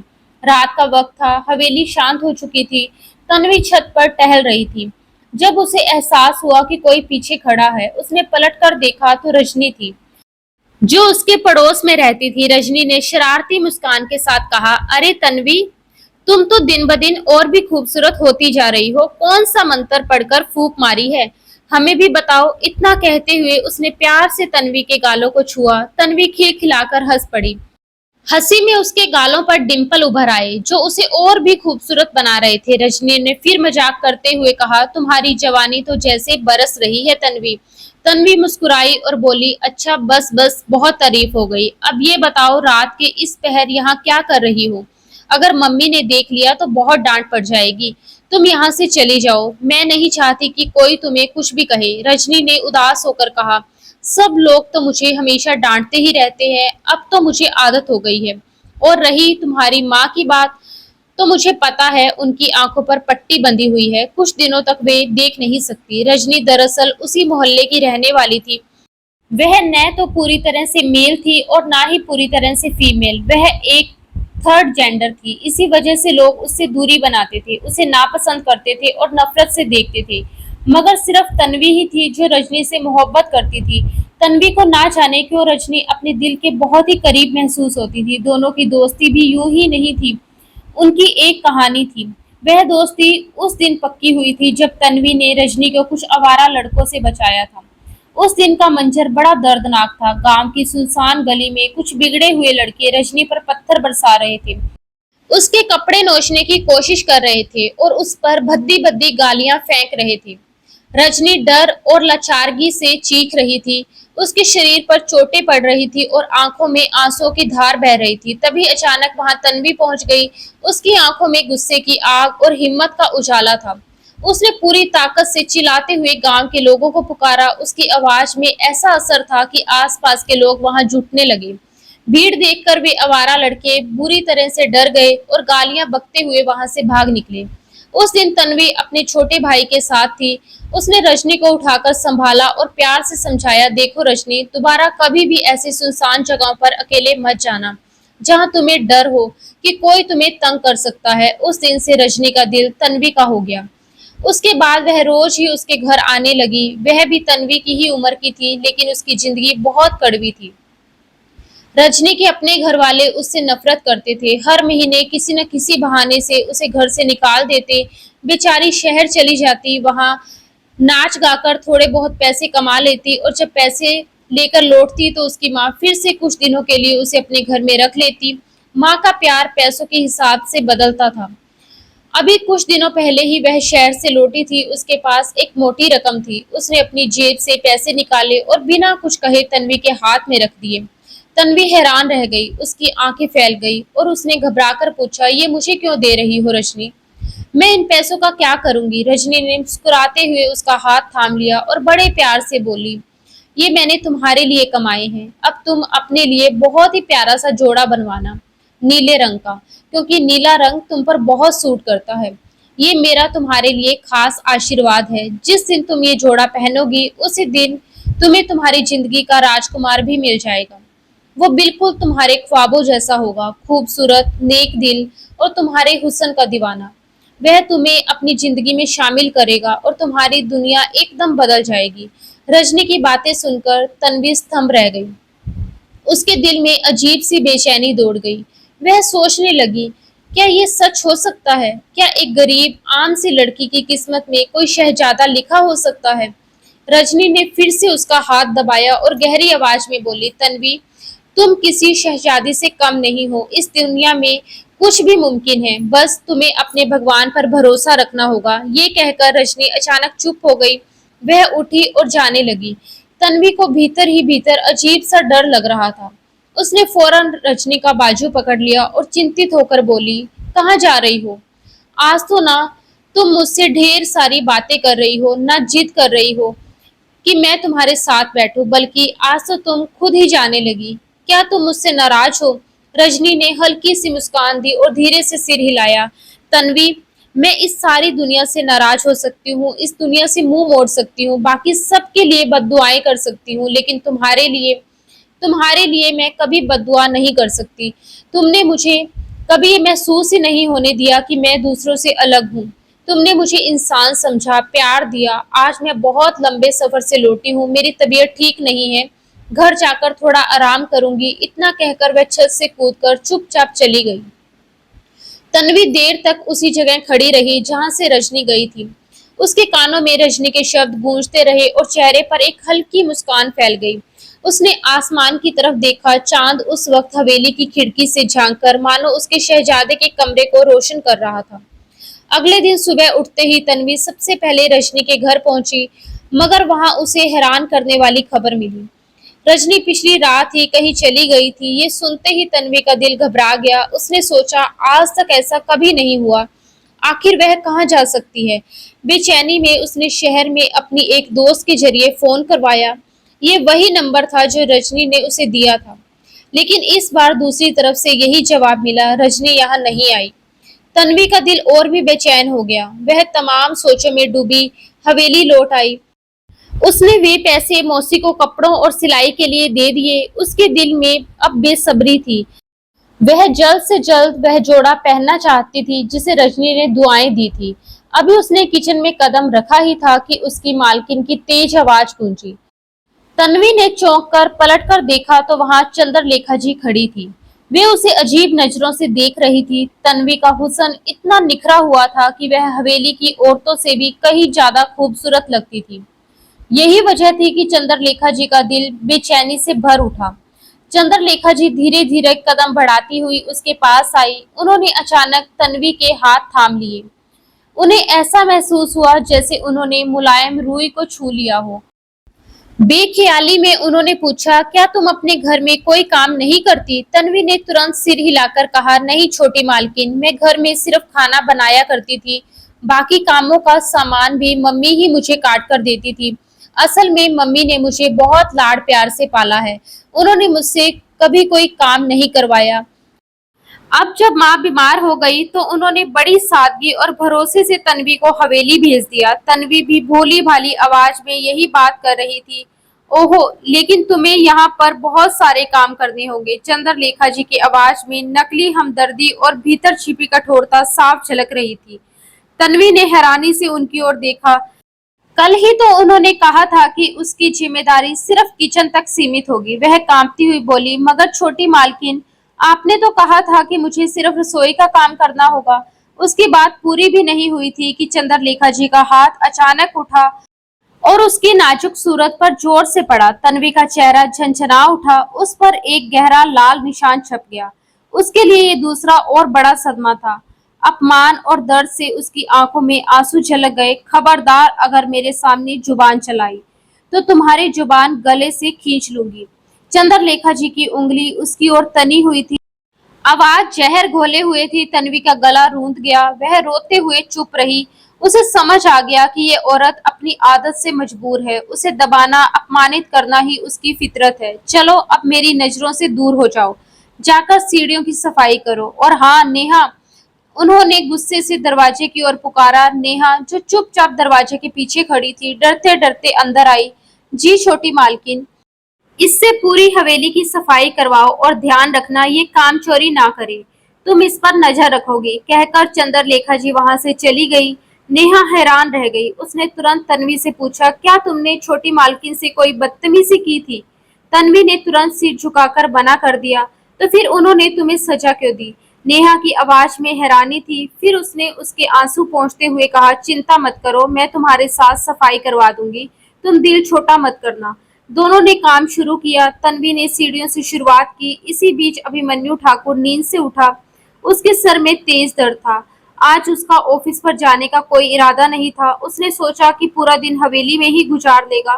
रात का वक्त था, हवेली शांत हो चुकी थी। तन्वी छत पर टहल रही थी। जब उसे एहसास हुआ कि कोई पीछे खड़ा है, उसने पलटकर देखा तो रजनी थी, जो उसके पड़ोस में रहती थी। रजनी ने शरारती मुस्कान के साथ कहा, अरे तन्वी, तुम तो दिन ब दिन और भी खूबसूरत होती जा रही हो। कौन सा मंत्र पढ़कर फूंक मारी है, हमें भी बताओ। इतना कहते हुए उसने प्यार से तन्वी के गालों को छुआ। तन्वी खिलखिलाकर हंस पड़ी। हंसी में उसके गालों पर डिंपल उभर आए, जो उसे और भी खूबसूरत बना रहे थे। रजनी ने फिर मजाक करते हुए कहा, तुम्हारी जवानी तो जैसे बरस रही है तन्वी। तन्वी मुस्कुराई और बोली, अच्छा बस बस, बहुत तारीफ हो गई। अब ये बताओ, रात के इस पहर यहाँ क्या कर रही हो? अगर मम्मी ने देख लिया तो बहुत डांट पड़ जाएगी। तुम यहाँ से चली जाओ, मैं नहीं चाहती कि कोई तुम्हें कुछ भी कहे। रजनी ने उदास होकर कहा, सब लोग तो मुझे हमेशा डांटते ही रहते हैं, अब तो मुझे आदत हो गई है। और रही तुम्हारी माँ की बात, तो मुझे पता है उनकी आंखों पर पट्टी बंधी हुई है, कुछ दिनों तक वे देख नहीं सकती। रजनी दरअसल उसी मोहल्ले की रहने वाली थी। वह न तो पूरी तरह से मेल थी और ना ही पूरी तरह से फीमेल। वह एक थर्ड जेंडर थी। इसी वजह से लोग उससे दूरी बनाते थे, उसे नापसंद करते थे और नफरत से देखते थे। मगर सिर्फ तन्वी ही थी जो रजनी से मोहब्बत करती थी। तन्वी को ना जाने क्यों रजनी अपने दिल के बहुत ही करीब महसूस होती थी। दोनों की दोस्ती भी यूं ही नहीं थी, उनकी एक कहानी थी। वह दोस्ती उस दिन पक्की हुई थी जब तन्वी ने रजनी को कुछ आवारा लड़कों से बचाया था। उस दिन का मंजर बड़ा दर्दनाक था। गांव की सुनसान गली में कुछ बिगड़े हुए लड़के रजनी पर पत्थर बरसा रहे थे, उसके कपड़े नोचने की कोशिश कर रहे थे और उस पर भद्दी भद्दी गालियां फेंक रहे थे। रजनी डर और लाचारगी से चीख रही थी, उसके शरीर पर चोटें पड़ रही थी और आंखों में आंसुओं की धार बह रही थी। तभी अचानक वहां तन्वी पहुंच गई। उसकी आंखों में गुस्से की आग और हिम्मत का उजाला था। उसने पूरी ताकत से चिल्लाते हुए गांव के लोगों को पुकारा। उसकी आवाज में ऐसा असर था कि आसपास के लोग वहां जुटने लगे। भीड़ देखकर वे आवारा लड़के बुरी तरह से डर गए और गालियां बकते हुए वहां से भाग निकले। उस दिन तन्वी अपने छोटे भाई के साथ थी। उसने रजनी को उठाकर संभाला और प्यार से समझाया, देखो रजनी, दोबारा कभी भी ऐसी सुनसान जगहों पर अकेले मत जाना जहां तुम्हें डर हो कि कोई तुम्हें तंग कर सकता है। उस दिन से रजनी का दिल तन्वी का हो गया। उसके बाद वह रोज ही उसके घर आने लगी। वह भी तन्वी की ही उम्र की थी, लेकिन उसकी जिंदगी बहुत कड़वी थी। रजनी के अपने घर वाले उससे नफरत करते थे। हर महीने किसी न किसी बहाने से उसे घर से निकाल देते। बेचारी शहर चली जाती, वहां नाच गाकर थोड़े बहुत पैसे कमा लेती और जब पैसे लेकर लौटती तो उसकी माँ फिर से कुछ दिनों के लिए उसे अपने घर में रख लेती। माँ का प्यार पैसों के हिसाब से बदलता था। अभी कुछ दिनों पहले ही वह शहर से लौटी थी। उसके पास एक मोटी रकम थी। उसने अपनी जेब से पैसे निकाले और बिना कुछ कहे तन्वी के हाथ में रख दिए। तन्वी हैरान रह गई, उसकी आंखें फैल गई और उसने घबराकर पूछा, ये मुझे क्यों दे रही हो रजनी? मैं इन पैसों का क्या करूंगी? रजनी ने मुस्कुराते हुए उसका हाथ थाम लिया और बड़े प्यार से बोली, ये मैंने तुम्हारे लिए कमाए हैं। अब तुम अपने लिए बहुत ही प्यारा सा जोड़ा बनवाना, नीले रंग का, क्योंकि नीला रंग तुम पर बहुत सूट करता है। ये मेरा तुम्हारे लिए खास आशीर्वाद है। जिस दिन तुम ये जोड़ा पहनोगी उसी दिन तुम्हें तुम्हारी जिंदगी का राजकुमार भी मिल जाएगा। वो बिल्कुल तुम्हारे ख्वाबों जैसा होगा, खूबसूरत, नेक दिल और तुम्हारे हुस्न का दीवाना। वह तुम्हें अपनी जिंदगी में शामिल करेगा और तुम्हारी दुनिया एकदम बदल जाएगी। रजनी की बातें सुनकर तन्वी स्तंभ रह गई। उसके दिल में अजीब सी बेचैनी दौड़ गई। वह सोचने लगी, क्या ये सच हो सकता है? क्या एक गरीब आम सी लड़की की किस्मत में कोई शहजादा लिखा हो सकता है? रजनी ने फिर से उसका हाथ दबाया और गहरी आवाज में बोली, तन्वी, तुम किसी शहजादी से कम नहीं हो। इस दुनिया में कुछ भी मुमकिन है, बस तुम्हें अपने भगवान पर भरोसा रखना होगा। ये कहकर रजनी अचानक चुप हो गई। वह उठी और जाने लगी। तन्वी को भीतर ही भीतर अजीब सा डर लग रहा था। उसने फौरन रजनी का बाजू पकड़ लिया और चिंतित होकर बोली, कहाँ जा रही हो? आज तो ना तुम मुझसे ढेर सारी बातें कर रही हो, ना जिद कर रही हो कि मैं तुम्हारे साथ बैठूं, बल्कि आज तो तुम खुद ही जाने लगी। क्या तुम मुझसे नाराज हो? रजनी ने हल्की सी मुस्कान दी और धीरे से सिर हिलाया। तन्वी, मैं इस सारी दुनिया से नाराज हो सकती हूँ, इस दुनिया से मुंह मोड़ सकती हूँ, बाकी सबके लिए बद्दुआएं कर सकती हूँ, लेकिन तुम्हारे लिए मैं कभी बद्दुआ नहीं कर सकती। तुमने मुझे कभी ये महसूस ही नहीं होने दिया कि मैं दूसरों से अलग हूँ। तुमने मुझे इंसान समझा, प्यार दिया। आज मैं बहुत लंबे सफर से लौटी हूँ, मेरी तबीयत ठीक नहीं है, घर जाकर थोड़ा आराम करूंगी। इतना कहकर वह छत से कूदकर चुपचाप चली गई। तन्वी देर तक उसी जगह खड़ी रही जहां से रजनी गई थी। उसके कानों में रजनी के शब्द गूंजते रहे और चेहरे पर एक हल्की मुस्कान फैल गई। उसने आसमान की तरफ देखा। चांद उस वक्त हवेली की खिड़की से झांककर मानो उसके शहजादे के कमरे को रोशन कर रहा था। अगले दिन सुबह उठते ही तन्वी सबसे पहले रजनी के घर पहुंची, मगर वहां उसे हैरान करने वाली खबर मिली। रजनी पिछली रात ही कहीं चली गई थी। ये सुनते ही तन्वी का दिल घबरा गया। उसने सोचा, आज तक ऐसा कभी नहीं हुआ। आखिर वह कहाँ जा सकती है? बेचैनी में उसने शहर में अपनी एक दोस्त के जरिए फोन करवाया। ये वही नंबर था जो रजनी ने उसे दिया था, लेकिन इस बार दूसरी तरफ से यही जवाब मिला, रजनी यहाँ नहीं आई। तन्वी का दिल और भी बेचैन हो गया। वह तमाम सोचों में डूबी हवेली लौट आई। उसने वे पैसे मौसी को कपड़ों और सिलाई के लिए दे दिए। उसके दिल में अब बेसब्री थी। वह जल्द से जल्द वह जोड़ा पहनना चाहती थी जिसे रजनी ने दुआएं दी थी। अभी उसने किचन में कदम रखा ही था कि उसकी मालकिन की तेज आवाज गूंजी। तन्वी ने चौंक कर पलट कर देखा तो वहां चंद्रलेखा जी खड़ी थी। वे उसे अजीब नजरों से देख रही थी। तन्वी का हुस्न इतना निखरा हुआ था कि वह हवेली की औरतों से भी कहीं ज्यादा खूबसूरत लगती थी। यही वजह थी कि चंद्रलेखा जी का दिल बेचैनी से भर उठा। चंद्रलेखा जी धीरे धीरे कदम बढ़ाती हुई उसके पास आई। उन्होंने अचानक तन्वी के हाथ थाम लिए। उन्हें ऐसा महसूस हुआ जैसे उन्होंने मुलायम रूई को छू लिया हो। बेख्याली में उन्होंने पूछा, क्या तुम अपने घर में कोई काम नहीं करती? तन्वी ने तुरंत सिर हिलाकर कहा, नहीं छोटी मालकिन, मैं घर में सिर्फ खाना बनाया करती थी। बाकी कामों का सामान भी मम्मी ही मुझे काट कर देती थी। असल में मम्मी ने मुझे बहुत लाड़ प्यार से पाला है। उन्होंने मुझसे कभी कोई काम नहीं करवाया। अब जब माँ बीमार हो गई तो उन्होंने बड़ी सादगी और भरोसे से तन्वी को हवेली भेज दिया। तन्वी भी भोली भाली आवाज में यही बात कर रही थी। ओहो, लेकिन तुम्हें यहाँ पर बहुत सारे काम करने होंगे। चंद्रलेखा जी की आवाज में नकली हमदर्दी और भीतर छिपी कठोरता साफ झलक रही थी। तन्वी ने हैरानी से उनकी ओर देखा। कल ही तो उन्होंने कहा था कि उसकी जिम्मेदारी सिर्फ किचन तक सीमित होगी। वह कांपती हुई बोली, मगर छोटी मालकिन, आपने तो कहा था कि मुझे सिर्फ रसोई का काम करना होगा। उसकी बात पूरी भी नहीं हुई थी कि चंद्रलेखा जी का हाथ अचानक उठा और उसकी नाजुक सूरत पर जोर से पड़ा। तन्वी का चेहरा झंझना उठा। उस पर एक गहरा लाल निशान छप गया। उसके लिए ये दूसरा और बड़ा सदमा था। अपमान और दर्द से उसकी आंखों में आंसू झलक गए। खबरदार, अगर मेरे सामने जुबान चलाई तो तुम्हारी जुबान गले से खींच लूंगी। चंद्रलेखा जी की उंगली उसकी ओर तनी हुई थी। आवाज जहर घोले हुए थी। तन्वी का गला रूंध गया। वह रोते हुए चुप रही। उसे समझ आ गया कि ये औरत अपनी आदत से मजबूर है। उसे दबाना, अपमानित करना ही उसकी फितरत है। चलो, अब मेरी नजरों से दूर हो जाओ। जाकर सीढ़ियों की सफाई करो। और हाँ नेहा, उन्होंने गुस्से से दरवाजे की ओर पुकारा। नेहा, जो चुपचाप दरवाजे के पीछे खड़ी थी, डरते डरते अंदर आई। जी छोटी मालकिन, इससे पूरी हवेली की सफाई करवाओ और ध्यान रखना ये काम चोरी ना करे। तुम इस पर नजर रखोगे। कहकर चंद्रलेखा जी वहां से चली गई। नेहा हैरान रह गई। उसने तुरंत तन्वी से पूछा, क्या तुमने छोटी मालकिन से कोई बदतमीजी की थी? तन्वी ने तुरंत सिर झुकाकर मना कर दिया। तो फिर उन्होंने तुम्हें सजा क्यों दी? नेहा की आवाज में हैरानी थी। फिर उसने उसके आंसू पोंछते हुए कहा, चिंता मत करो, मैं तुम्हारे साथ सफाई करवा दूंगी। तुम दिल छोटा मत करना। दोनों ने काम शुरू किया। तन्वी ने सीढ़ियों से शुरुआत की। इसी बीच अभिमन्यु ठाकुर नींद से उठा। उसके सर में तेज दर्द था। आज उसका ऑफिस पर जाने का कोई इरादा नहीं था। उसने सोचा कि पूरा दिन हवेली में ही गुजार लेगा।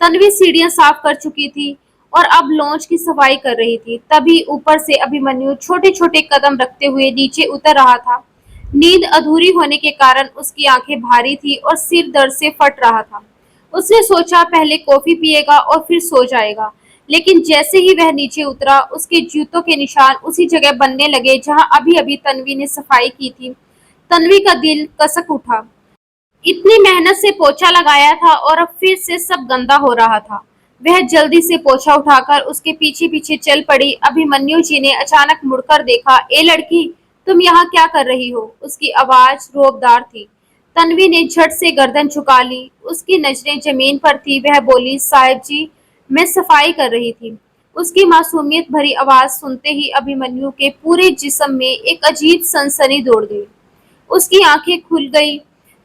तन्वी सीढ़ियां साफ कर चुकी थी और अब लॉन्च की सफाई कर रही थी। तभी ऊपर से अभिमन्यु छोटे छोटे कदम रखते हुए नीचे उतर रहा था। नींद अधूरी होने के कारण उसकी आंखें भारी थी और सिर दर्द से फट रहा था। उसने सोचा पहले कॉफी पिएगा और फिर सो जाएगा। लेकिन जैसे ही वह नीचे उतरा, उसके जूतों के निशान उसी जगह बनने लगे जहां अभी अभी तन्वी ने सफाई की थी। तन्वी का दिल कसक उठा। इतनी मेहनत से पोछा लगाया था और अब फिर से सब गंदा हो रहा था। वह जल्दी से पोछा उठाकर उसके पीछे पीछे चल पड़ी। अभिमन्यु जी ने अचानक मुड़कर देखा। ए लड़की, तुम यहाँ क्या कर रही हो? उसकी आवाज रोबदार थी। तन्वी ने झट से गर्दन झुका ली। उसकी नजरें जमीन पर थी। वह बोली, साहिब जी, मैं सफाई कर रही थी। उसकी मासूमियत भरी आवाज सुनते ही अभिमन्यु के पूरे जिस्म में एक अजीब सनसनी दौड़ गई। उसकी आंखें खुल गई।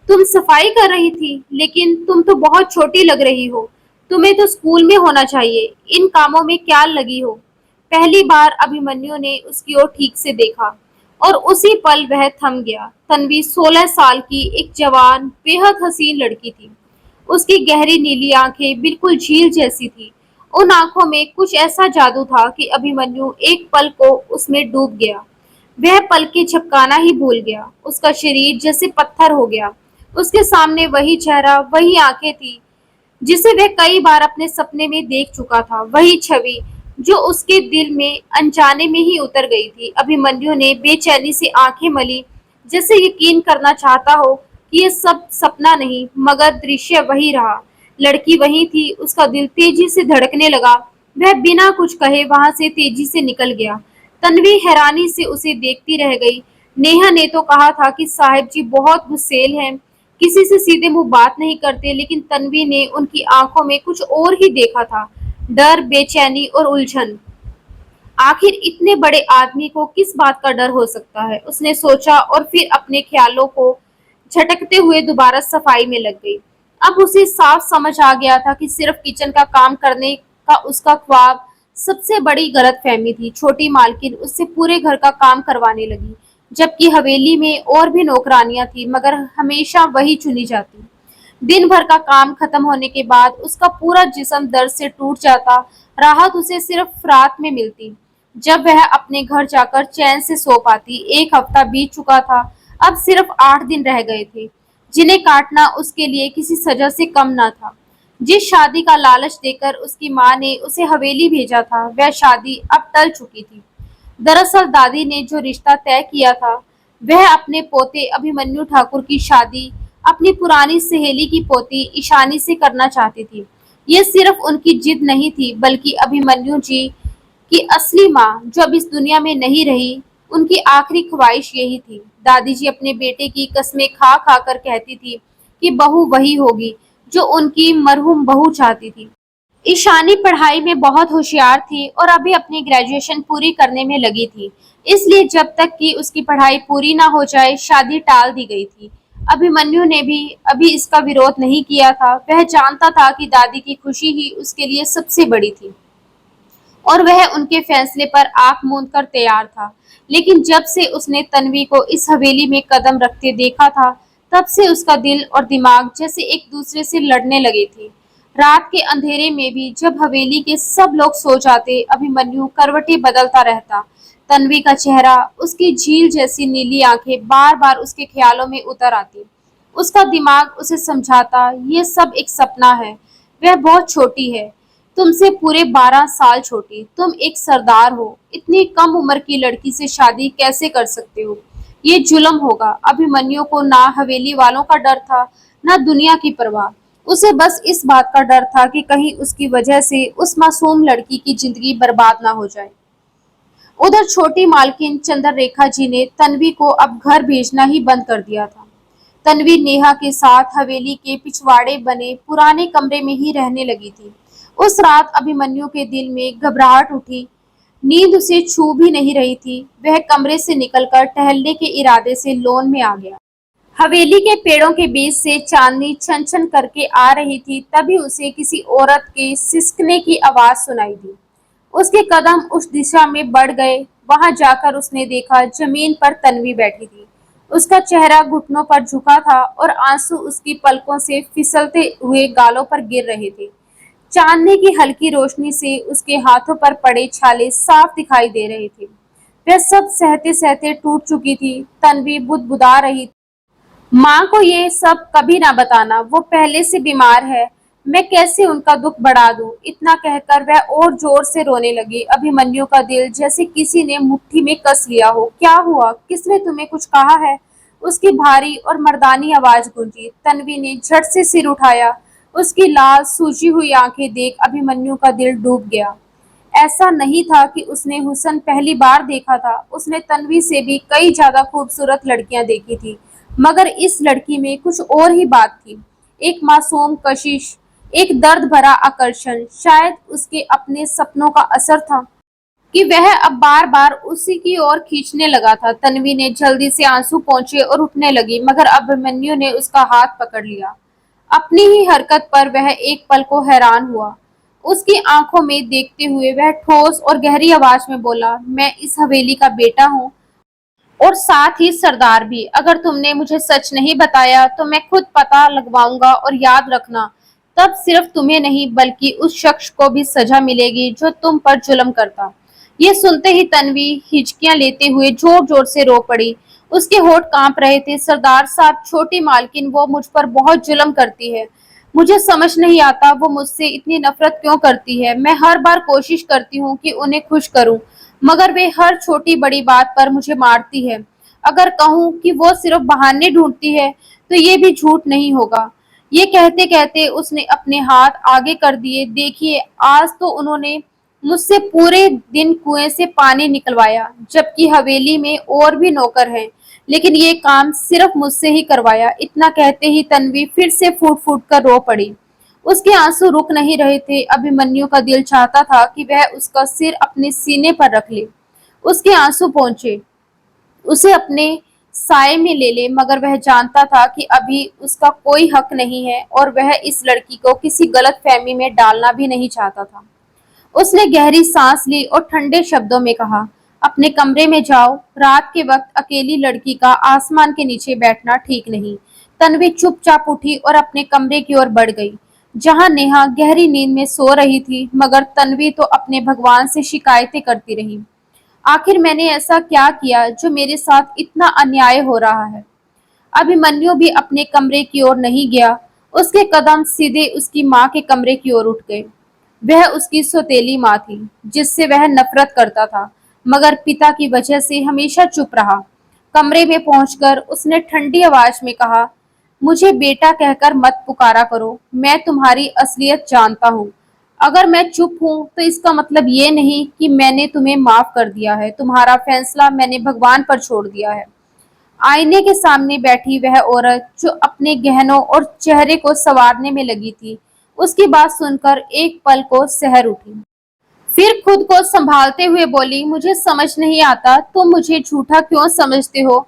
तुम सफाई कर रही थी? लेकिन तुम तो बहुत छोटी लग रही हो। तुम्हें तो स्कूल में होना चाहिए। इन कामों में क्या लगी हो? पहली बार अभिमन्यु ने उसकी ओर ठीक से देखा और उसी पल वह थम गया। तन्वी 16 साल की एक जवान, बेहद हसीन लड़की थी। उसकी गहरी नीली आंखें बिल्कुल झील जैसी थी। उन आंखों में कुछ ऐसा जादू था कि अभिमन्यु एक पल को उसमें डूब गया। वह पलकें झपकाना ही भूल गया। उसका शरीर जैसे पत्थर हो गया। उसके सामने वही चेहरा, वही आंखें थी जिसे वह कई बार अपने सपने में देख चुका था। वही छवि जो उसके दिल में अनजाने में ही उतर गई थी। अभिमन्यु ने बेचैनी से आंखें मली, जैसे यकीन करना चाहता हो कि ये सब सपना नहीं, मगर दृश्य वही रहा। लड़की वही थी। उसका दिल तेजी से धड़कने लगा। वह बिना कुछ कहे वहां से तेजी से निकल गया। तन्वी हैरानी से उसे देखती रह गई। नेहा ने तो कहा था कि साहिब जी बहुत गुस्सैल हैं, किसी से सीधे मुंह बात नहीं करते, लेकिन तन्वी ने उनकी आंखों में कुछ और ही देखा था, डर, बेचैनी और उलझन। आखिर इतने बड़े आदमी को किस बात का डर हो सकता है, उसने सोचा और फिर अपने ख्यालों को झटकते हुए दोबारा सफाई में लग गई। अब उसे साफ समझ आ गया था कि सिर्फ किचन का काम करने का उसका ख्वाब सबसे बड़ी गलतफहमी थी। छोटी मालकिन उससे पूरे घर का काम करवाने लगी, जबकि हवेली में और भी नौकरानियां थी, मगर हमेशा वही चुनी जाती। दिन भर का काम खत्म होने के बाद उसका पूरा जिस्म दर्द से टूट जाता, राहत उसे सिर्फ रात में मिलती, जब वह अपने घर जाकर चैन से सो पाती। एक हफ्ता बीत चुका था, अब सिर्फ 8 दिन रह गए थे, जिन्हें काटना उसके लिए किसी सजा से कम न था। जिस शादी का लालच देकर उसकी माँ ने उसे हवेली भेजा था, वह शादी अब टल चुकी थी। दरअसल दादी ने जो रिश्ता तय किया था, वह अपने पोते अभिमन्यु ठाकुर की शादी अपनी पुरानी सहेली की पोती ईशानी से करना चाहती थी। ये सिर्फ उनकी जिद नहीं थी, बल्कि अभिमन्यु जी की असली माँ, जो अब इस दुनिया में नहीं रही, उनकी आखिरी ख्वाहिश यही थी। दादी जी अपने बेटे की कस्में खा खा कर कहती थी कि बहू वही होगी जो उनकी मरहूम बहू चाहती थी। ईशानी पढ़ाई में बहुत होशियार थी और अभी अपनी ग्रेजुएशन पूरी करने में लगी थी, इसलिए जब तक कि उसकी पढ़ाई पूरी ना हो जाए शादी टाल दी गई थी। अभिमन्यु ने भी अभी इसका विरोध नहीं किया था। वह जानता था कि दादी की खुशी ही उसके लिए सबसे बड़ी थी और वह उनके फैसले पर आंख मूंद कर तैयार था। लेकिन जब से उसने तन्वी को इस हवेली में कदम रखते देखा था, तब से उसका दिल और दिमाग जैसे एक दूसरे से लड़ने लगे थे। रात के अंधेरे में भी जब हवेली के सब लोग सो जाते, अभिमन्यु करवटें बदलता रहता। तन्वी का चेहरा, उसकी झील जैसी नीली आंखें बार बार उसके ख्यालों में उतर आती। उसका दिमाग उसे समझाता, ये सब एक सपना है, वह बहुत छोटी है, तुमसे पूरे 12 साल छोटी, तुम एक सरदार हो, इतनी कम उम्र की लड़की से शादी कैसे कर सकते हो, ये जुल्म होगा। अभिमन्यु को ना हवेली वालों का डर था, ना दुनिया की परवाह। उसे बस इस बात का डर था कि कहीं उसकी वजह से उस मासूम लड़की की जिंदगी बर्बाद ना हो जाए। उधर छोटी मालकिन चंद्ररेखा जी ने तन्वी को अब घर भेजना ही बंद कर दिया था। तन्वी नेहा के साथ हवेली के पिछवाड़े बने पुराने कमरे में ही रहने लगी थी। उस रात अभिमन्यु के दिल में घबराहट उठी, नींद उसे छू भी नहीं रही थी। वह कमरे से निकलकर टहलने के इरादे से लॉन में आ गया। हवेली के पेड़ों के बीच से चांदनी छन छन करके आ रही थी, तभी उसे किसी औरत के सिसकने की आवाज सुनाई दी। उसके कदम उस दिशा में बढ़ गए। वहां जाकर उसने देखा, जमीन पर तन्वी बैठी थी। उसका चेहरा घुटनों पर झुका था और आंसू उसकी पलकों से फिसलते हुए गालों पर गिर रहे थे। चांदनी की हल्की रोशनी से उसके हाथों पर पड़े छाले साफ दिखाई दे रहे थे। वह सब सहते सहते टूट चुकी थी। तन्वी बुदबुदा रही, माँ को ये सब कभी ना बताना, वो पहले से बीमार है, मैं कैसे उनका दुख बढ़ा दूं। इतना कहकर वह और जोर से रोने लगी। अभिमन्यु का दिल जैसे किसी ने मुट्ठी में कस लिया हो। क्या हुआ, किसने तुम्हें कुछ कहा है? उसकी भारी और मर्दानी आवाज गूंजी। तन्वी ने झट से सिर उठाया। उसकी लाल सूजी हुई आंखें देख अभिमन्यु का दिल डूब गया। ऐसा नहीं था कि उसने हुस्न पहली बार देखा था, उसने तन्वी से भी कई ज्यादा खूबसूरत लड़कियां देखी थी, मगर इस लड़की में कुछ और ही बात थी। एक मासूम कशिश, एक दर्द भरा आकर्षण, शायद उसके अपने सपनों का असर था कि वह अब बार बार उसी की ओर खींचने लगा था। तन्वी ने जल्दी से आंसू पोंछे और उठने लगी, मगर अभिमन्यु ने उसका हाथ पकड़ लिया। अपनी ही हरकत पर वह एक पल को हैरान हुआ। उसकी आंखों में देखते हुए वह ठोस और गहरी आवाज में बोला, मैं इस हवेली का बेटा हूँ और साथ ही सरदार भी। अगर तुमने मुझे सच नहीं बताया तो मैं खुद पता लगवाऊंगा, और याद रखना, तब सिर्फ तुम्हें नहीं बल्कि उस शख्स को भी सजा मिलेगी जो तुम पर जुल्म करता। ये सुनते ही तन्वी हिचकियां लेते हुए जोर जोर से रो पड़ी। उसके होठ कांप रहे थे। सरदार साहब, छोटी मालकिन वो मुझ पर बहुत जुल्म करती है, मुझे समझ नहीं आता वो मुझसे इतनी नफरत क्यों करती है। मैं हर बार कोशिश करती हूँ कि उन्हें खुश करूँ, मगर वे हर छोटी बड़ी बात पर मुझे मारती है। अगर कहूँ कि वो सिर्फ बहाने ढूंढती है तो ये भी झूठ नहीं होगा। ये कहते कहते उसने अपने हाथ आगे कर दिए। देखिए, आज तो उन्होंने मुझसे पूरे दिन कुएं से पानी निकलवाया, जबकि हवेली में और भी नौकर हैं। लेकिन ये काम सिर्फ मुझसे ही करवाया। इतना कहते ही तन्वी फिर से फूट फूट कर रो पड़ी। उसके आंसू रुक नहीं रहे थे। अभिमन्यु का दिल चाहता था कि वह उसका सिर अपने सीने पर रख ले, उसके आंसू पोंछे, उसे अपने साए में ले ले, मगर वह जानता था कि अभी उसका कोई हक नहीं है और वह इस लड़की को किसी गलत फहमी में डालना भी नहीं चाहता था। उसने गहरी सांस ली और ठंडे शब्दों में कहा, अपने कमरे में जाओ। रात के वक्त अकेली लड़की का आसमान के नीचे बैठना ठीक नहीं। तन्वी चुपचाप उठी और अपने कमरे की ओर बढ़ गई, जहां नेहा गहरी नींद में सो रही थी। मगर तन्वी तो अपने भगवान से शिकायतें करती रही। आखिर मैंने ऐसा क्या किया जो मेरे साथ इतना अन्याय हो रहा है? अभिमन्यु भी अपने कमरे की ओर नहीं गया। उसके कदम सीधे उसकी माँ के कमरे की ओर उठ गए। वह उसकी सौतेली माँ थी, जिससे वह नफरत करता था, मगर पिता की वजह से हमेशा चुप रहा। कमरे में पहुंचकर उसने ठंडी आवाज में कहा, मुझे बेटा कहकर मत पुकारा करो। मैं तुम्हारी असलियत जानता हूँ। अगर मैं चुप हूँ तो इसका मतलब ये नहीं कि मैंने तुम्हें माफ कर दिया है। तुम्हारा फैसला मैंने भगवान पर छोड़ दिया है। आईने के सामने बैठी वह औरत, जो अपने गहनों और चेहरे को संवारने में लगी थी, उसकी बात सुनकर एक पल को सहर उठी। फिर खुद को संभालते हुए बोली, मुझे समझ नहीं आता तुम मुझे झूठा क्यों समझते हो?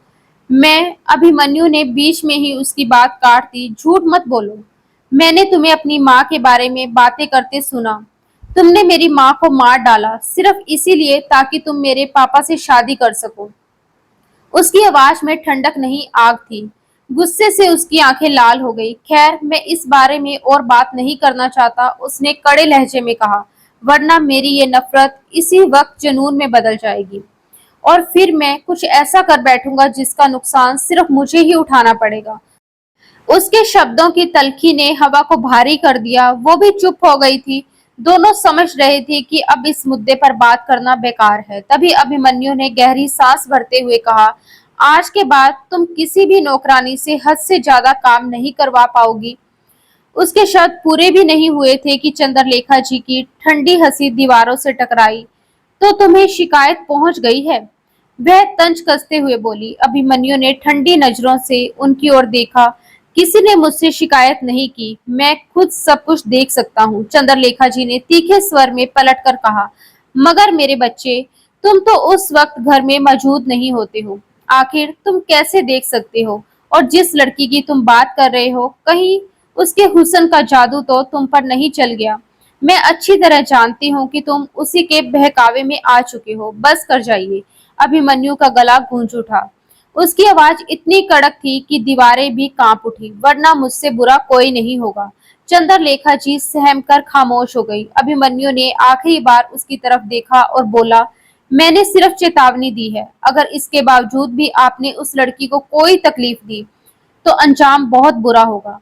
मैं अभिमन्यु ने बीच में ही उसकी बात काट दी। झूठ मत बोलो। मैंने तुम्हें अपनी माँ के बारे में बातें करते सुना। तुमने मेरी माँ को मार डाला सिर्फ इसीलिए ताकि तुम मेरे पापा से शादी कर सको। उसकी आवाज में ठंडक नहीं, आग थी। गुस्से से उसकी आंखें लाल हो गई। खैर, मैं इस बारे में और बात नहीं करना चाहता, उसने कड़े लहजे में कहा, वरना मेरी ये नफरत इसी वक्त जुनून में बदल जाएगी और फिर मैं कुछ ऐसा कर बैठूंगा जिसका नुकसान सिर्फ मुझे ही उठाना पड़ेगा। उसके शब्दों की तल्खी ने हवा को भारी कर दिया। वो भी चुप हो गई थी। दोनों समझ रहे थे कि अब इस मुद्दे पर बात करना बेकार है। तभी अभिमन्यु ने गहरी सांस भरते हुए कहा, आज के बाद तुम किसी भी नौकरानी से हद से ज्यादा काम नहीं करवा पाओगी। उसके शब्द पूरे भी नहीं हुए थे कि चंद्रलेखा जी की ठंडी हंसी दीवारों से टकराई। तो तुम्हें शिकायत पहुंच गई है? वह तंज कसते हुए बोली। अभिमन्यु ने ठंडी नजरों से उनकी ओर देखा। किसी ने मुझसे शिकायत नहीं की। मैं खुद सब कुछ देख सकता हूँ। चंद्रलेखा जी ने तीखे स्वर में पलटकर कहा, मगर मेरे बच्चे, तुम तो उस वक्त घर में मौजूद नहीं होते हो। आखिर तुम कैसे देख सकते हो? और जिस लड़की की तुम बात कर रहे हो, कहीं उसके हुस्न का जादू तो तुम पर नहीं चल गया? मैं अच्छी तरह जानती हूँ कि तुम उसी के बहकावे में आ चुके हो। बस कर जाइए। अभिमन्यु का गला गूंज उठा। उसकी आवाज इतनी कड़क थी कि दीवारें भी कांप उठी। वरना मुझसे बुरा कोई नहीं होगा। चंद्रलेखा जी सहम कर खामोश हो गई। अभिमन्यु ने आखिरी बार उसकी तरफ देखा और बोला, मैंने सिर्फ चेतावनी दी है। अगर इसके बावजूद भी आपने उस लड़की को कोई तकलीफ दी तो अंजाम बहुत बुरा होगा।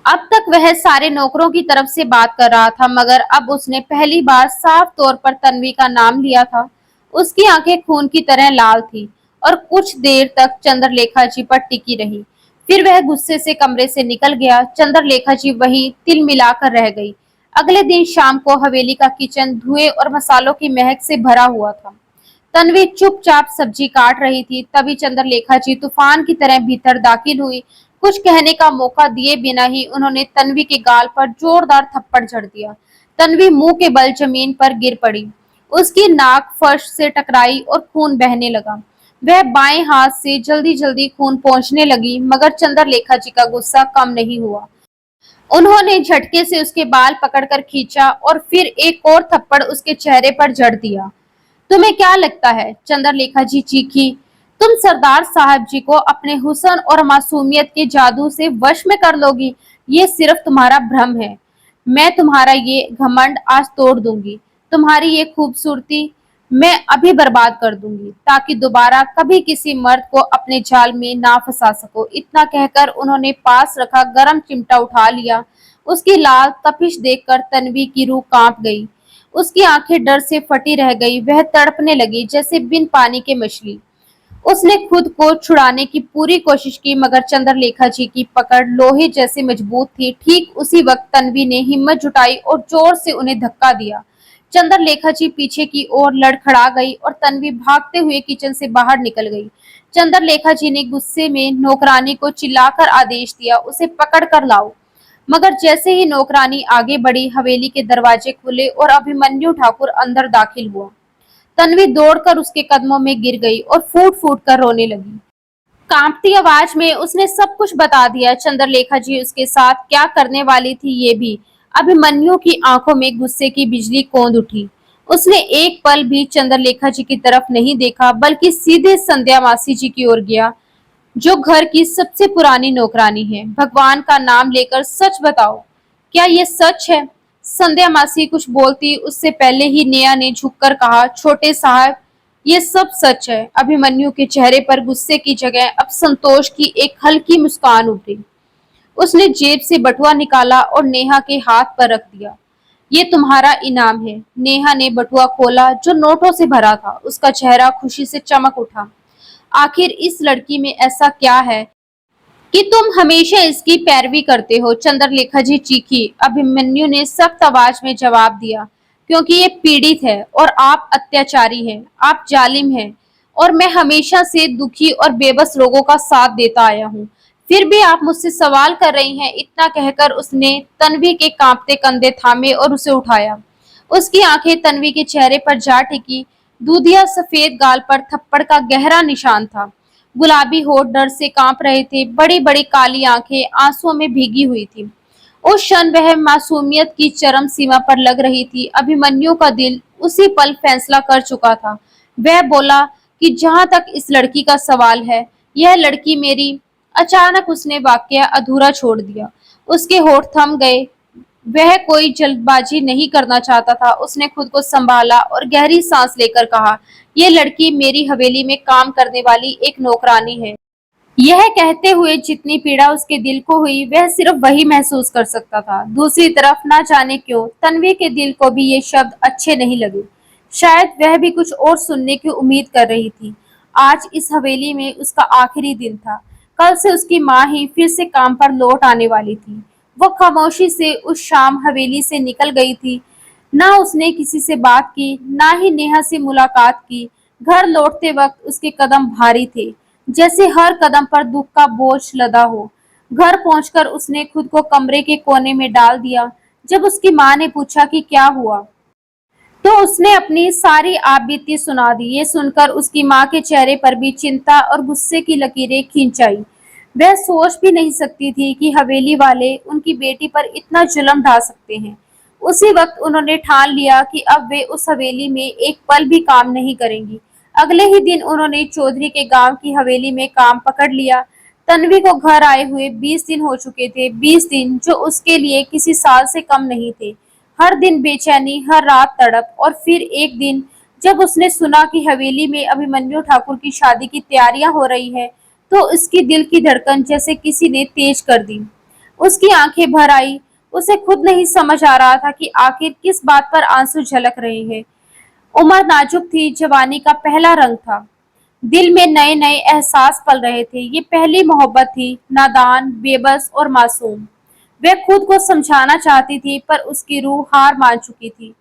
अब तक वह सारे नौकरों की तरफ से बात कर रहा था, मगर अब उसने पहली बार साफ तौर पर तन्वी का नाम लिया था। उसकी आंखें खून की तरह लाल थी और कुछ देर तक चंद्रलेखा जी पर टिकी रही। फिर वह गुस्से से कमरे से निकल गया। चंद्रलेखा जी वहीं तिल मिलाकर रह गई। अगले दिन शाम को हवेली का किचन धुएं और मसालों की महक से भरा हुआ था। तन्वी चुपचाप सब्जी काट रही थी। तभी चंद्रलेखा जी तूफान की तरह भीतर दाखिल हुई। कुछ कहने का मौका दिए बिना ही उन्होंने तन्वी के गाल पर जोरदार थप्पड़ जड़ दिया। तन्वी मुंह के बल जमीन पर गिर पड़ी। उसकी नाक फर्श से टकराई और खून बहने लगा। वह बाएं हाथ से जल्दी जल्दी खून पोंछने लगी, मगर चंद्रलेखा जी का गुस्सा कम नहीं हुआ। उन्होंने झटके से उसके बाल पकड़कर खींचा और फिर एक और थप्पड़ उसके चेहरे पर जड़ दिया। तुम्हें क्या लगता है? चंद्रलेखा जी चीखी। तुम सरदार साहब जी को अपने हुस्न और मासूमियत के जादू से वश में कर लोगी? ये सिर्फ तुम्हारा भ्रम है। मैं तुम्हारा ये घमंड आज तोड़ दूंगी। तुम्हारी ये खूबसूरती मैं अभी बर्बाद कर दूंगी, ताकि दोबारा कभी किसी मर्द को अपने जाल में ना फंसा सको। इतना कहकर उन्होंने पास रखा गरम चिमटा उठा लिया। उसकी लाल तपिश देखकर तन्वी की रूह कांप गई। उसकी आंखें डर से फटी रह गई। वह तड़पने लगी जैसे बिन पानी के मछली। उसने खुद को छुड़ाने की पूरी कोशिश की, मगर चंद्रलेखा जी की पकड़ लोहे जैसे मजबूत थी। ठीक उसी वक्त तन्वी ने हिम्मत जुटाई और जोर से उन्हें धक्का दिया। चंद्रलेखा जी पीछे की ओर लड़खड़ा गई और तन्वी भागते हुए किचन से बाहर निकल गई। चंद्रलेखा जी ने गुस्से में नौकरानी को चिल्लाकर आदेश दिया, उसे पकड़ कर लाओ। मगर जैसे ही नौकरानी आगे बढ़ी, हवेली के दरवाजे खुले और अभिमन्यु ठाकुर अंदर दाखिल हुआ। तन्वी दौड़कर उसके कदमों में गिर गई और फूट फूट कर रोने लगी। कांपती आवाज में उसने सब कुछ बता दिया, चंद्रलेखा जी उसके साथ क्या करने वाली थी ये भी। अभिमन्यु की आंखों में गुस्से की बिजली कौंध उठी। उसने एक पल भी चंद्रलेखा जी की तरफ नहीं देखा, बल्कि सीधे संध्या मासी जी की ओर गया, जो घर की सबसे पुरानी नौकरानी है। भगवान का नाम लेकर सच बताओ, क्या ये सच है? संध्या मासी कुछ बोलती उससे पहले ही नेहा ने झुककर कहा, छोटे साहब, ये सब सच है। अभिमन्यु के चेहरे पर गुस्से की जगह अब संतोष की एक हल्की मुस्कान उभरी। उसने जेब से बटुआ निकाला और नेहा के हाथ पर रख दिया। ये तुम्हारा इनाम है। नेहा ने बटुआ खोला जो नोटों से भरा था। उसका चेहरा खुशी से चमक उठा। आखिर इस लड़की में ऐसा क्या है कि तुम हमेशा इसकी पैरवी करते हो? चंद्रलेखा जी चीखी। अभिमन्यु ने सख्त आवाज में जवाब दिया, क्योंकि ये पीड़ित है और आप अत्याचारी हैं, आप जालिम हैं, और मैं हमेशा से दुखी और बेबस लोगों का साथ देता आया हूँ। फिर भी आप मुझसे सवाल कर रही हैं। इतना कहकर उसने तन्वी के कांपते कंधे थामे और उसे उठाया। उसकी आंखें तन्वी के चेहरे पर जा टिकी। दूधिया सफेद गाल पर थप्पड़ का गहरा निशान था। गुलाबी होठ डर से कांप रहे थे। बड़ी बड़ी काली आंखें आंसुओं में भीगी हुई थी। उस क्षण वह मासूमियत की चरम सीमा पर लग रही थी। अभिमन्यु का दिल उसी पल फैसला कर चुका था। वह बोला कि जहां तक इस लड़की का सवाल है, यह लड़की मेरी। अचानक उसने वाक्य अधूरा छोड़ दिया। उसके होठ थम गए। वह कोई जल्दबाजी नहीं करना चाहता था। उसने खुद को संभाला और गहरी सांस लेकर कहा, यह लड़की मेरी हवेली में काम करने वाली एक नौकरानी है। यह कहते हुए जितनी पीड़ा उसके दिल को हुई, वह सिर्फ वही महसूस कर सकता था। दूसरी तरफ ना जाने क्यों तन्वी के दिल को भी ये शब्द अच्छे नहीं लगे। शायद वह भी कुछ और सुनने की उम्मीद कर रही थी। आज इस हवेली में उसका आखिरी दिन था। कल से उसकी माँ ही फिर से काम पर लौट आने वाली थी। वह खामोशी से उस शाम हवेली से निकल गई थी। ना उसने किसी से बात की, ना ही नेहा से मुलाकात की। घर लौटते वक्त उसके कदम भारी थे, जैसे हर कदम पर दुख का बोझ लदा हो। घर पहुंचकर उसने खुद को कमरे के कोने में डाल दिया। जब उसकी माँ ने पूछा कि क्या हुआ, तो उसने अपनी सारी आपबीती सुना दी। ये सुनकर उसकी माँ के चेहरे पर भी चिंता और गुस्से की लकीरें खिंच आई। वह सोच भी नहीं सकती थी कि हवेली वाले उनकी बेटी पर इतना जुल्म ढा सकते हैं। उसी वक्त उन्होंने ठान लिया कि अब वे उस हवेली में एक पल भी काम नहीं करेंगी। अगले ही दिन उन्होंने चौधरी के गांव की हवेली में काम पकड़ लिया। तन्वी को घर आए हुए 20 दिन हो चुके थे। 20 दिन जो उसके लिए किसी साल से कम नहीं थे। हर दिन बेचैनी, हर रात तड़प, और फिर एक दिन जब उसने सुना कि हवेली में अभिमन्यु ठाकुर की शादी की तैयारियां हो रही है, तो उसकी दिल की धड़कन जैसे किसी ने तेज कर दी। उसकी आंखें भर आई। उसे खुद नहीं समझ आ रहा था कि आखिर किस बात पर आंसू झलक रहे हैं। उम्र नाजुक थी, जवानी का पहला रंग था। दिल में नए नए एहसास पल रहे थे। ये पहली मोहब्बत थी, नादान, बेबस और मासूम। वह खुद को समझाना चाहती थी, पर उसकी रूह हार मान चुकी थी।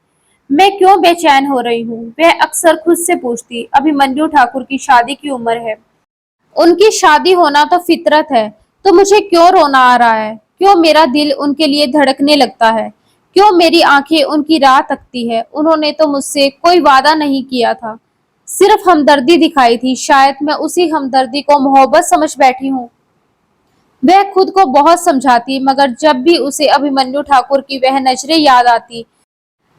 मैं क्यों बेचैन हो रही हूँ, वह अक्सर खुद से पूछती। अभिमन्यु ठाकुर की शादी की उम्र है, उनकी शादी होना तो फितरत है, तो मुझे क्यों रोना आ रहा है? क्यों मेरा दिल उनके लिए धड़कने लगता है? क्यों मेरी आंखें उनकी राह तकती है? उन्होंने तो मुझसे कोई वादा नहीं किया था, सिर्फ हमदर्दी दिखाई थी। शायद मैं उसी हमदर्दी को मोहब्बत समझ बैठी हूँ। वह खुद को बहुत समझाती, मगर जब भी उसे अभिमन्यु ठाकुर की वह नजरें याद आती,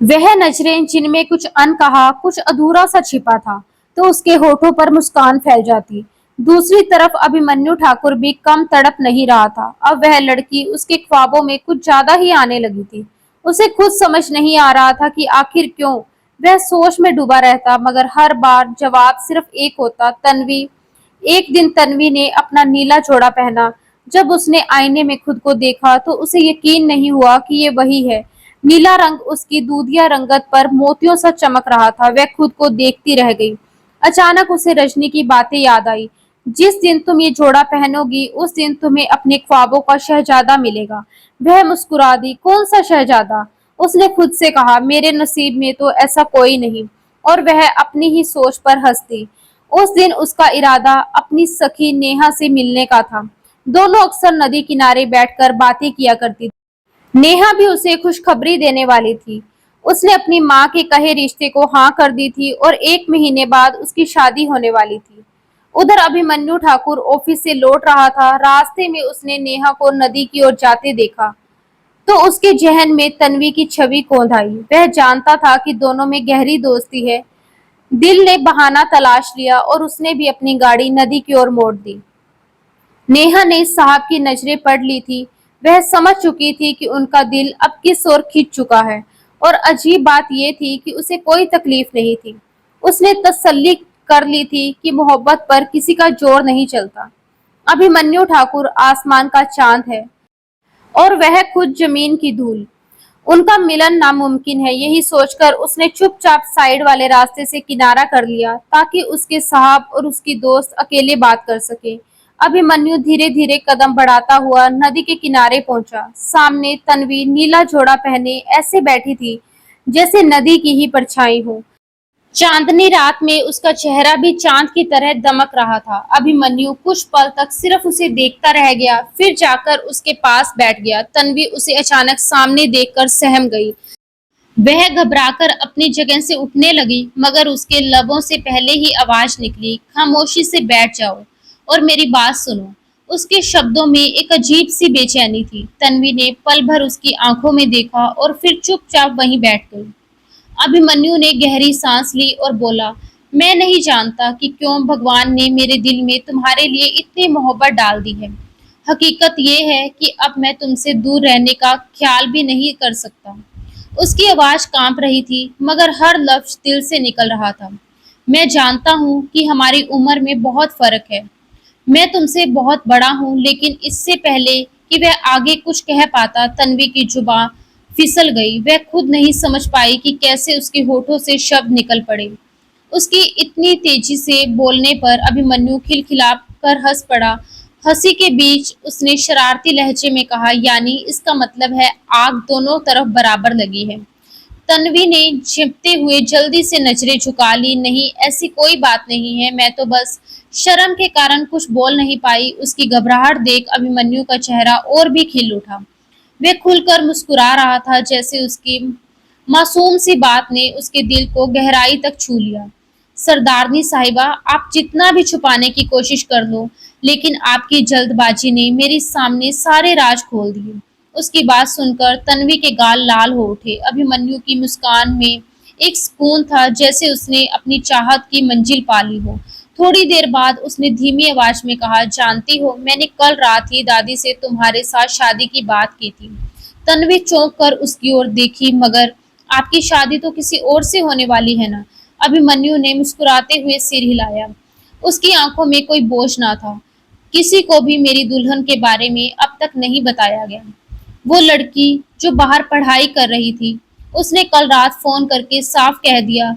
वह नजरें जिनमें कुछ अनकहा, कुछ अधूरा सा छिपा था, तो उसके होठों पर मुस्कान फैल जाती। दूसरी तरफ अभिमन्यु ठाकुर भी कम तड़प नहीं रहा था। अब वह लड़की उसके ख्वाबों में कुछ ज्यादा ही आने लगी थी। उसे खुद समझ नहीं आ रहा था कि आखिर क्यों। वह सोच में डूबा रहता, मगर हर बार जवाब सिर्फ एक होता, तन्वी। एक दिन तन्वी ने अपना नीला जोड़ा पहना। जब उसने आईने में खुद को देखा, तो उसे यकीन नहीं हुआ कि ये वही है। नीला रंग उसकी दूधिया रंगत पर मोतियों सा चमक रहा था। वह खुद को देखती रह गई। अचानक उसे रजनी की बातें याद आई। जिस दिन तुम ये जोड़ा पहनोगी, उस दिन तुम्हें अपने ख्वाबों का शहजादा मिलेगा। वह मुस्कुरा दी। कौन सा शहजादा? उसने खुद से कहा, मेरे नसीब में तो ऐसा कोई नहीं, और वह अपनी ही सोच पर हंस दी। उस दिन उसका इरादा अपनी सखी नेहा से मिलने का था। दोनों अक्सर नदी किनारे बैठकर बातें किया करती थी। नेहा भी उसे खुशखबरी देने वाली थी। उसने अपनी माँ के कहे रिश्ते को हाँ कर दी थी और 1 महीने बाद उसकी शादी होने वाली थी। उधर अभिमन्यु ठाकुर ऑफिस से लौट रहा था। रास्ते में उसने नेहा को नदी की ओर जाते देखा तो उसके जहन में तन्वी की छवि कौंध आई। वह जानता था कि दोनों में गहरी दोस्ती है। दिल ने बहाना तलाश लिया और उसने भी अपनी गाड़ी नदी की ओर मोड़ दी। नेहा ने साहब की नजरें पढ़ ली थी। वह समझ चुकी थी कि उनका दिल अब किस ओर खिंच चुका है, और अजीब बात यह थी कि उसे कोई तकलीफ नहीं थी। उसने तसल्ली कर ली थी कि मोहब्बत पर किसी का जोर नहीं चलता। अभिमन्यु ठाकुर आसमान का चांद है और वह खुद जमीन की धूल। उनका मिलन नामुमकिन है। यही सोचकर उसने चुपचाप साइड वाले रास्ते से किनारा कर लिया ताकि उसके साहब और उसकी दोस्त अकेले बात कर सके। अभिमन्यु धीरे धीरे कदम बढ़ाता हुआ नदी के किनारे पहुंचा। सामने तन्वी नीला जोड़ा पहने ऐसे बैठी थी जैसे नदी की ही परछाई हो। चांदनी रात में उसका चेहरा भी चांद की तरह दमक रहा था। अभिमन्यु कुछ पल तक सिर्फ उसे देखता रह गया, फिर जाकर उसके पास बैठ गया। तन्वी उसे अचानक सामने देखकर सहम गई। वह घबराकर अपनी जगह से उठने लगी, मगर उसके लबों से पहले ही आवाज निकली, खामोशी से बैठ जाओ और मेरी बात सुनो। उसके शब्दों में एक अजीब सी बेचैनी थी। तन्वी ने पल भर उसकी आंखों में देखा और फिर चुपचाप वहीं बैठ गई। अभिमन्यु ने गहरी सांस ली और बोला, मैं नहीं जानता कि क्यों भगवान ने मेरे दिल में तुम्हारे लिए इतनी मोहब्बत डाल दी है। हकीकत ये है कि अब मैं तुमसे दूर रहने का ख्याल भी नहीं कर सकता। उसकी आवाज कांप रही थी, मगर हर लफ्ज दिल से निकल रहा था। मैं जानता हूँ कि हमारी उम्र में बहुत फर्क है। मैं तुमसे बहुत बड़ा हूँ, लेकिन इससे पहले कि वह आगे कुछ कह पाता, तन्वी की जुबान फिसल गई। वह खुद नहीं समझ पाई कि कैसे उसके होठों से शब्द निकल पड़े। उसकी इतनी तेजी से बोलने पर अभिमन्यु खिलखिला कर हंस पड़ा। हंसी के बीच उसने शरारती लहजे में कहा, यानी इसका मतलब है आग दोनों तरफ बराबर लगी है। तन्वी ने झिपते हुए जल्दी से नजरें झुका ली। नहीं, ऐसी कोई बात नहीं है, मैं तो बस शर्म के कारण कुछ बोल नहीं पाई। उसकी घबराहट देख अभिमन्यु का चेहरा और भी खिल उठा। वह खुलकर मुस्कुरा रहा था, जैसे उसकी मासूम सी बात ने उसके दिल को गहराई तक छू लिया। सरदारनी साहिबा, आप जितना भी छुपाने की कोशिश कर लो, लेकिन आपकी जल्दबाजी ने मेरे सामने सारे राज खोल दिए। उसकी बात सुनकर तन्वी के गाल लाल हो उठे। अभिमन्यु की मुस्कान में एक सुकून था, जैसे उसने अपनी चाहत की मंजिल पा ली हो। थोड़ी देर बाद उसने धीमी आवाज में कहा, जानती हो, मैंने कल रात ही दादी से तुम्हारे साथ शादी की बात की थी। तन्वी चौंक कर उसकी ओर देखी, मगर आपकी शादी तो किसी और से होने वाली है ना? अभिमन्यु ने मुस्कुराते हुए सिर हिलाया। उसकी आंखों में कोई बोझ ना था। किसी को भी मेरी दुल्हन के बारे में अब तक नहीं बताया गया। वो लड़की जो बाहर पढ़ाई कर रही थी, उसने कल रात फोन करके साफ कह दिया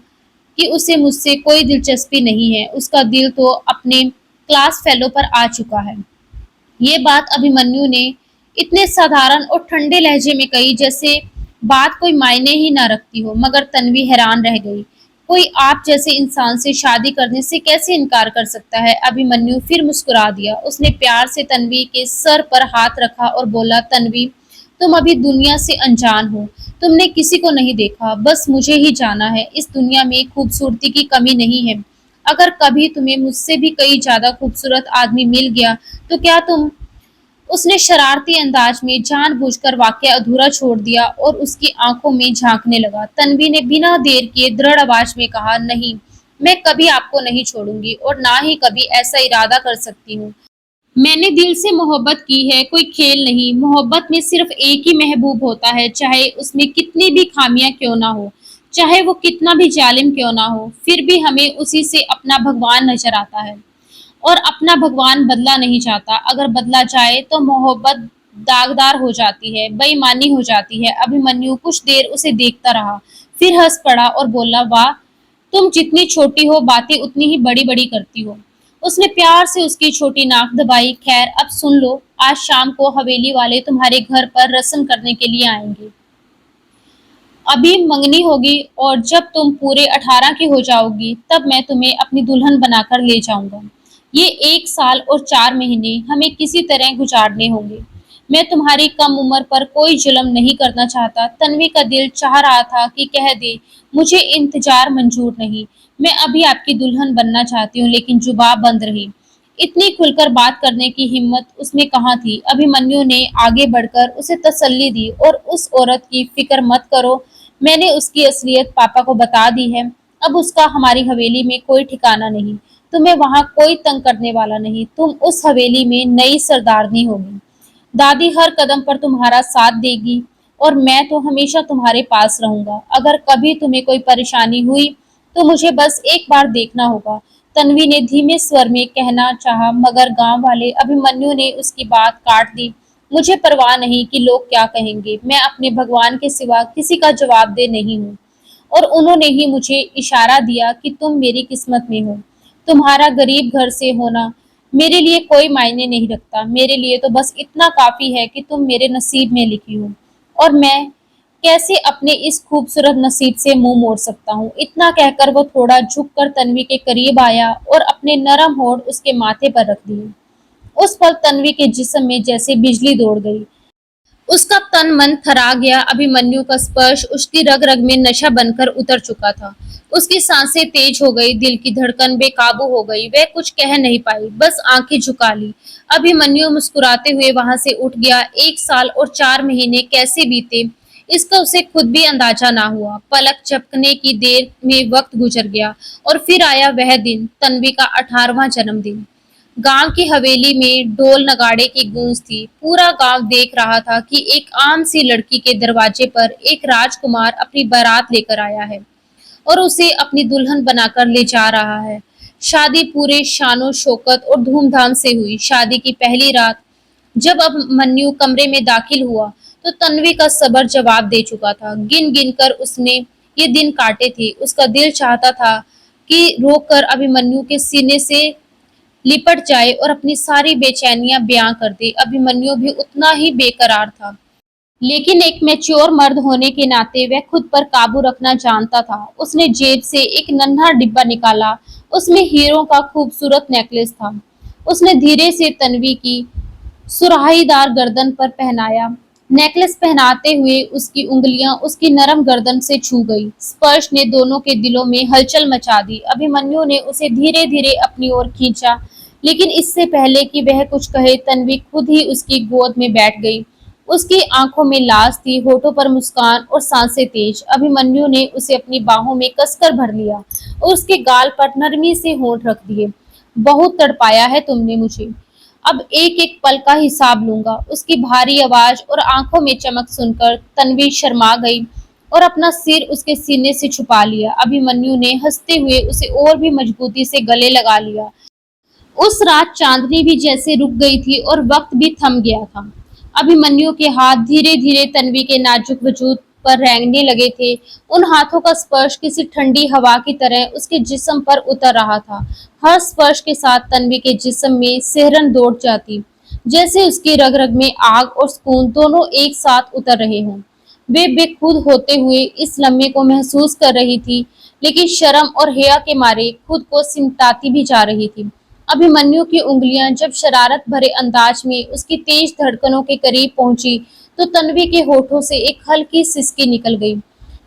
कि उसे मुझसे कोई दिलचस्पी नहीं है। उसका दिल तो अपने क्लास फेलो पर आ चुका है। ये बात अभिमन्यु ने इतने साधारण और ठंडे लहजे में कही जैसे बात कोई मायने ही ना रखती हो, मगर तन्वी हैरान रह गई। कोई आप जैसे इंसान से शादी करने से कैसे इनकार कर सकता है? अभिमन्यु फिर मुस्कुरा दिया। उसने प्यार से तन्वी के सर पर हाथ रखा और बोला, तन्वी, तुम अभी दुनिया से अनजान हो। तुमने किसी को नहीं देखा, बस मुझे ही जाना है। इस दुनिया में खूबसूरती की कमी नहीं है। अगर कभी तुम्हें मुझसे भी कई ज्यादा खूबसूरत आदमी मिल गया तो क्या तुम? उसने शरारती अंदाज में जानबूझकर वाकया अधूरा छोड़ दिया और उसकी आंखों में झांकने लगा। तन्वी ने बिना देर किए दृढ़ आवाज में कहा, नहीं, मैं कभी आपको नहीं छोड़ूंगी और ना ही कभी ऐसा इरादा कर सकती हूँ। मैंने दिल से मोहब्बत की है, कोई खेल नहीं। मोहब्बत में सिर्फ एक ही महबूब होता है, चाहे उसमें कितनी भी खामियां क्यों ना हो, चाहे वो कितना भी जालिम क्यों ना हो, फिर भी हमें उसी से अपना भगवान नजर आता है। और अपना भगवान बदला नहीं चाहता। अगर बदला जाए तो मोहब्बत दागदार हो जाती है, बेईमानी हो जाती है। अभिमन्यु कुछ देर उसे देखता रहा, फिर हंस पड़ा और बोला, वाह, तुम जितनी छोटी हो बातें उतनी ही बड़ी बड़ी करती हो। उसने प्यार से उसकी छोटी नाक दबाई। खैर, अब सुन लो, आज शाम को हवेली वाले तुम्हारे घर पर रस्म करने के लिए आएंगे। अभी मंगनी होगी और जब तुम पूरे 18 की हो जाओगी तब मैं तुम्हें अपनी दुल्हन बनाकर ले जाऊंगा। ये 1 साल और 4 महीने हमें किसी तरह गुजारने होंगे। मैं तुम्हारी कम उम्र पर कोई जुल्म नहीं करना चाहता। तन्वी का दिल चाह रहा था कि कह दे, मुझे इंतजार मंजूर नहीं, मैं अभी आपकी दुल्हन बनना चाहती हूँ, लेकिन जुबान बंद रही। इतनी खुलकर बात करने की हिम्मत उसमें कहाँ थी। अभिमन्यु ने आगे बढ़कर उसे तसल्ली दी और उस औरत की फिक्र मत करो, मैंने उसकी असलियत पापा को बता दी है। अब उसका हमारी हवेली में कोई ठिकाना नहीं। तुम्हें वहां कोई तंग करने वाला नहीं। तुम उस हवेली में नई सरदारनी होगी। दादी हर कदम पर तुम्हारा साथ देगी और मैं तो हमेशा तुम्हारे पास रहूंगा। अगर कभी तुम्हें कोई परेशानी हुई तो मुझे बस एक बार देखना होगा। तन्वी ने धीमे स्वर में कहना चाहा, मगर गांव वाले अभिमन्यु ने उसकी बात काट दी। मुझे परवाह नहीं कि लोग क्या कहेंगे। मैं अपने भगवान के सिवा किसी का जवाबदेह नहीं हूँ। और उन्होंने ही मुझे इशारा दिया कि तुम मेरी किस्मत में हो। तुम्हारा गरीब घर से होना मेरे लिए कोई मायने नहीं रखता। मेरे लिए तो बस इतना काफी है कि तुम मेरे नसीब में लिखी हो और मैं कैसे अपने इस खूबसूरत नसीब से मुंह मोड़ सकता हूँ। इतना कहकर वो थोड़ा झुककर तन्वी के करीब आया और अपने नरम होंठ उसके माथे पर रख दिए। उस पल तन्वी के जिस्म में जैसे बिजली दौड़ गई। उसका तन मन थरा गया। अभिमन्यु का स्पर्श उसकी रग रग में नशा बनकर उतर चुका था। उसकी सांसें तेज हो गई, दिल की धड़कन बेकाबू हो गई। वह कुछ कह नहीं पाई, बस आंखें झुका ली। अभिमन्यु मुस्कुराते हुए वहां से उठ गया। 1 साल और 4 महीने कैसे बीते इसका उसे खुद भी अंदाजा ना हुआ। पलक झपकने की देर में वक्त गुजर गया और फिर आया वह दिन, तन्वी का 18वां जन्मदिन। गांव की हवेली में ढोल नगाड़े की गूंज थी। पूरा गांव देख रहा था कि एक आम सी लड़की के दरवाजे पर एक राजकुमार अपनी बारात लेकर आया है और उसे अपनी दुल्हन बनाकर ले जा रहा है। शादी पूरे शानो शौकत और धूमधाम से हुई। शादी की पहली रात जब अभिमन्यु कमरे में दाखिल हुआ तो तन्वी का सब्र जवाब दे चुका था। गिन गिन कर उसने ये दिन काटे थे। उसका दिल चाहता था कि रोककर अभिमन्यु के सीने से लिपट जाए और अपनी सारी बेचैनियां बयां कर दे। अभिमन्यु भी उतना ही बेकरार था, लेकिन एक मैच्योर मर्द होने के नाते वह खुद पर काबू रखना जानता था। उसने जेब से एक नन्हा डिब्बा निकाला। उसमें हीरों का खूबसूरत नेकलेस था। उसने धीरे से तन्वी की सुराहीदार गर्दन पर पहनाया। नेकलेस पहनाते हुए उसकी उंगलियां उसकी नरम गर्दन से छू गई। स्पर्श ने दोनों के दिलों में हलचल मचा दी। अभिमन्यु ने उसे धीरे धीरे अपनी ओर खींचा, लेकिन इससे पहले कि वह कुछ कहे तन्वी खुद ही उसकी गोद में बैठ गई। उसकी आंखों में लाज थी, होठों पर मुस्कान और सांसें तेज। अभिमन्यु ने उसे अपनी बाहों में कसकर भर लिया और उसके गाल पर नरमी से होंठ रख दिए। बहुत तड़पाया है तुमने मुझे, अब एक एक पल का हिसाब लूंगा। उसकी भारी आवाज और आंखों में चमक सुनकर तन्वी शर्मा गई और अपना सिर उसके सीने से छुपा लिया। अभिमन्यु ने हंसते हुए उसे और भी मजबूती से गले लगा लिया। उस रात चांदनी भी जैसे रुक गई थी और वक्त भी थम गया था। अभिमन्यु के हाथ धीरे धीरे तन्वी के नाजुक वजूद पर रेंगने लगे थे। उन हाथों का स्पर्श किसी ठंडी हवा की तरह उसके जिस्म पर उतर रहा था। हर स्पर्श के साथ तन्वी के जिस्म में सिहरन दौड़ जाती, जैसे उसकी रग रग में आग और सुकून दोनों एक साथ उतर रहे हों। वे बेखुद होते हुए इस लम्हे को महसूस कर रही थी, लेकिन शर्म और हया के मारे खुद को सिमटाती भी जा रही थी। अभिमन्यु की उंगलियां जब शरारत भरे अंदाज में उसकी तेज धड़कनों के करीब पहुंची तो तन्वी के होठों से एक हल्की सिसकी निकल गई।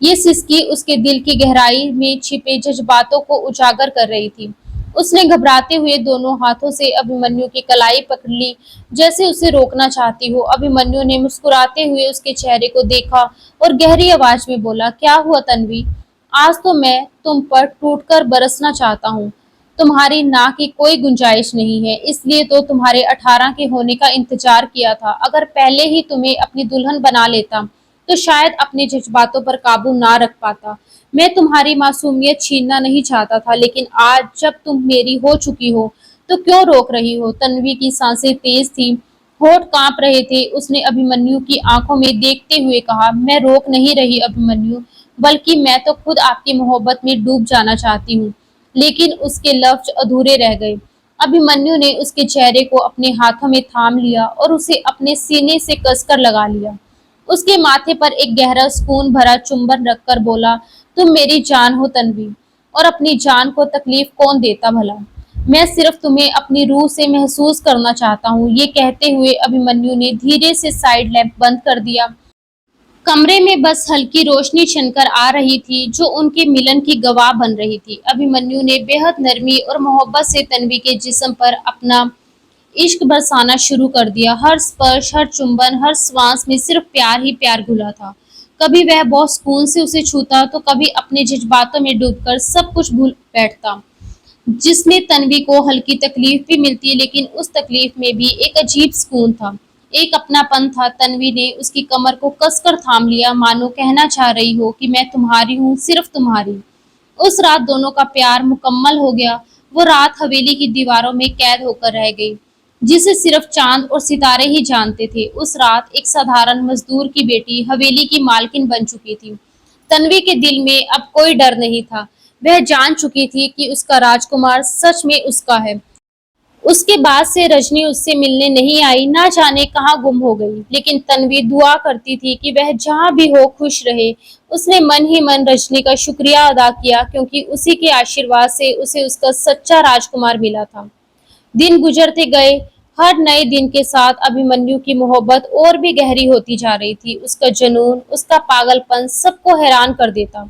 ये सिसकी उसके दिल की गहराई में छिपे जज्बातों को उजागर कर रही थी। उसने घबराते हुए दोनों हाथों से अभिमन्यु की कलाई पकड़ ली, जैसे उसे रोकना चाहती हो। अभिमन्यु ने मुस्कुराते हुए उसके चेहरे को देखा और गहरी आवाज में बोला, क्या हुआ तन्वी? आज तो मैं तुम पर टूटकर बरसना चाहता हूँ। तुम्हारी ना की कोई गुंजाइश नहीं है, इसलिए तो तुम्हारे 18 के होने का इंतजार किया था। अगर पहले ही तुम्हें अपनी दुल्हन बना लेता तो शायद अपने जज्बातों पर काबू ना रख पाता। मैं तुम्हारी मासूमियत छीनना नहीं चाहता था, लेकिन आज जब तुम मेरी हो चुकी हो तो क्यों रोक रही हो? तन्वी की सांसें तेज थी, होठ कांप रहे थे। उसने अभिमन्यु की आंखों में देखते हुए कहा, मैं रोक नहीं रही अभिमन्यु, बल्कि मैं तो खुद आपकी मोहब्बत में डूब जाना चाहती हूँ। लेकिन उसके लफ्ज अधूरे रह गए। अभिमन्यु ने उसके चेहरे को अपने हाथों में थाम लिया और उसे अपने सीने से कसकर लगा लिया। उसके माथे पर एक गहरा सुकून भरा चुंबन रखकर बोला, तुम मेरी जान हो तन्वी, और अपनी जान को तकलीफ कौन देता भला। मैं सिर्फ तुम्हें अपनी रूह से महसूस करना चाहता हूँ। ये कहते हुए अभिमन्यु ने धीरे से साइड लैंप बंद कर दिया। कमरे में बस हल्की रोशनी छनकर आ रही थी जो उनके मिलन की गवाह बन रही थी। अभिमन्यु ने बेहद नरमी और मोहब्बत से तन्वी के जिस्म पर अपना इश्क बरसाना शुरू कर दिया। हर स्पर्श, हर चुंबन, हर श्वास में सिर्फ प्यार ही प्यार घुला था। कभी वह बहुत सुकून से उसे छूता तो कभी अपने जज्बातों में डूबकर सब कुछ भूल बैठता, जिसमें तन्वी को हल्की तकलीफ भी मिलती, लेकिन उस तकलीफ में भी एक अजीब सुकून था, एक अपनापन था। तन्वी ने उसकी कमर को कसकर थाम लिया, मानो कहना चाह रही हो कि मैं तुम्हारी हूँ, सिर्फ तुम्हारी। उस रात दोनों का प्यार मुकम्मल हो गया। वो रात हवेली की दीवारों में कैद होकर रह गई, जिसे सिर्फ चांद और सितारे ही जानते थे। उस रात एक साधारण मजदूर की बेटी हवेली की मालकिन बन चुकी थी। तन्वी के दिल में अब कोई डर नहीं था। वह जान चुकी थी कि उसका राजकुमार सच में उसका है। उसके बाद से रजनी उससे मिलने नहीं आई, ना जाने कहाँ गुम हो गई। लेकिन तन्वी दुआ करती थी कि वह जहाँ भी हो खुश रहे। उसने मन ही मन रजनी का शुक्रिया अदा किया, क्योंकि उसी के आशीर्वाद से उसे उसका सच्चा राजकुमार मिला था। दिन गुजरते गए। हर नए दिन के साथ अभिमन्यु की मोहब्बत और भी गहरी होती जा रही थी। उसका जुनून, उसका पागलपन सबको हैरान कर देता।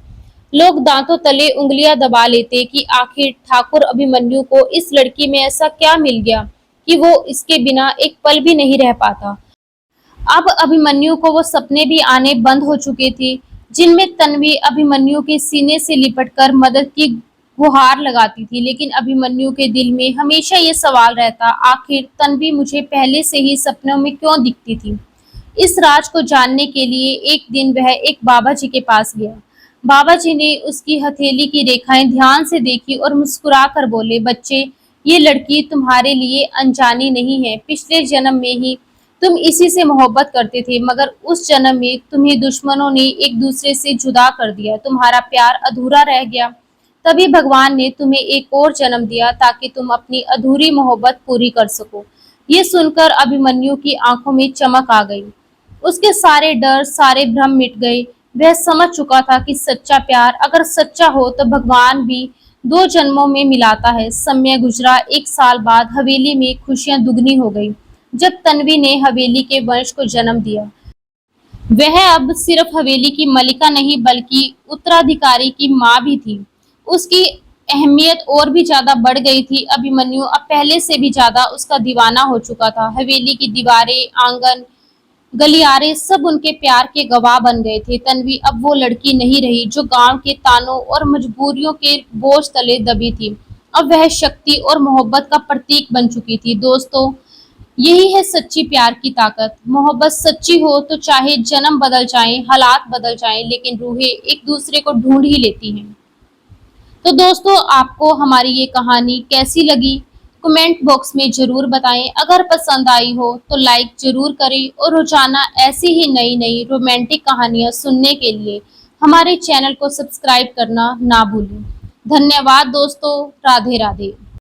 लोग दांतों तले उंगलियां दबा लेते कि आखिर ठाकुर अभिमन्यु को इस लड़की में ऐसा क्या मिल गया कि वो इसके बिना एक पल भी नहीं रह पाता। अब अभिमन्यु को वो सपने भी आने बंद हो चुके थे, जिनमें तन्वी अभिमन्यु के सीने से लिपटकर मदद की गुहार लगाती थी। लेकिन अभिमन्यु के दिल में हमेशा ये सवाल रहता, आखिर तन्वी मुझे पहले से ही सपनों में क्यों दिखती थी। इस राज को जानने के लिए एक दिन वह एक बाबा जी के पास गया। बाबा जी ने उसकी हथेली की रेखाएं ध्यान से देखी और मुस्कुरा कर बोले, बच्चे, ये लड़की तुम्हारे लिए अनजानी नहीं है। पिछले जन्म में ही तुम इसी से मोहब्बत करते थे, मगर उस जन्म में तुम्हें दुश्मनों ने एक दूसरे से जुदा कर दिया। तुम्हारा प्यार अधूरा रह गया। तभी भगवान ने तुम्हें एक और जन्म दिया ताकि तुम अपनी अधूरी मोहब्बत पूरी कर सको। ये सुनकर अभिमन्यु की आंखों में चमक आ गई। उसके सारे डर, सारे भ्रम मिट गए। वह समझ चुका था कि सच्चा प्यार अगर सच्चा हो तो भगवान भी 2 जन्मों में मिलाता है। समय गुजरा। 1 साल बाद हवेली में खुशियां दुगनी हो गई जब तन्वी ने हवेली के वंश को जन्म दिया। वह अब सिर्फ हवेली की मलिका नहीं बल्कि उत्तराधिकारी की माँ भी थी। उसकी अहमियत और भी ज्यादा बढ़ गई थी। अभिमन्यु अब पहले से भी ज्यादा उसका दीवाना हो चुका था। हवेली की दीवारें, आंगन, गलियारे सब उनके प्यार के गवाह बन गए थे। तन्वी अब वो लड़की नहीं रही जो गांव के तानों और मजबूरियों के बोझ तले दबी थी। अब वह शक्ति और मोहब्बत का प्रतीक बन चुकी थी। दोस्तों, यही है सच्ची प्यार की ताकत। मोहब्बत सच्ची हो तो चाहे जन्म बदल जाएं, हालात बदल जाएं, लेकिन रूहें एक दूसरे को ढूंढ ही लेती हैं। तो दोस्तों, आपको हमारी ये कहानी कैसी लगी कमेंट बॉक्स में जरूर बताएं। अगर पसंद आई हो तो लाइक जरूर करें और रोजाना ऐसी ही नई नई रोमांटिक कहानियां सुनने के लिए हमारे चैनल को सब्सक्राइब करना ना भूलें। धन्यवाद दोस्तों। राधे राधे।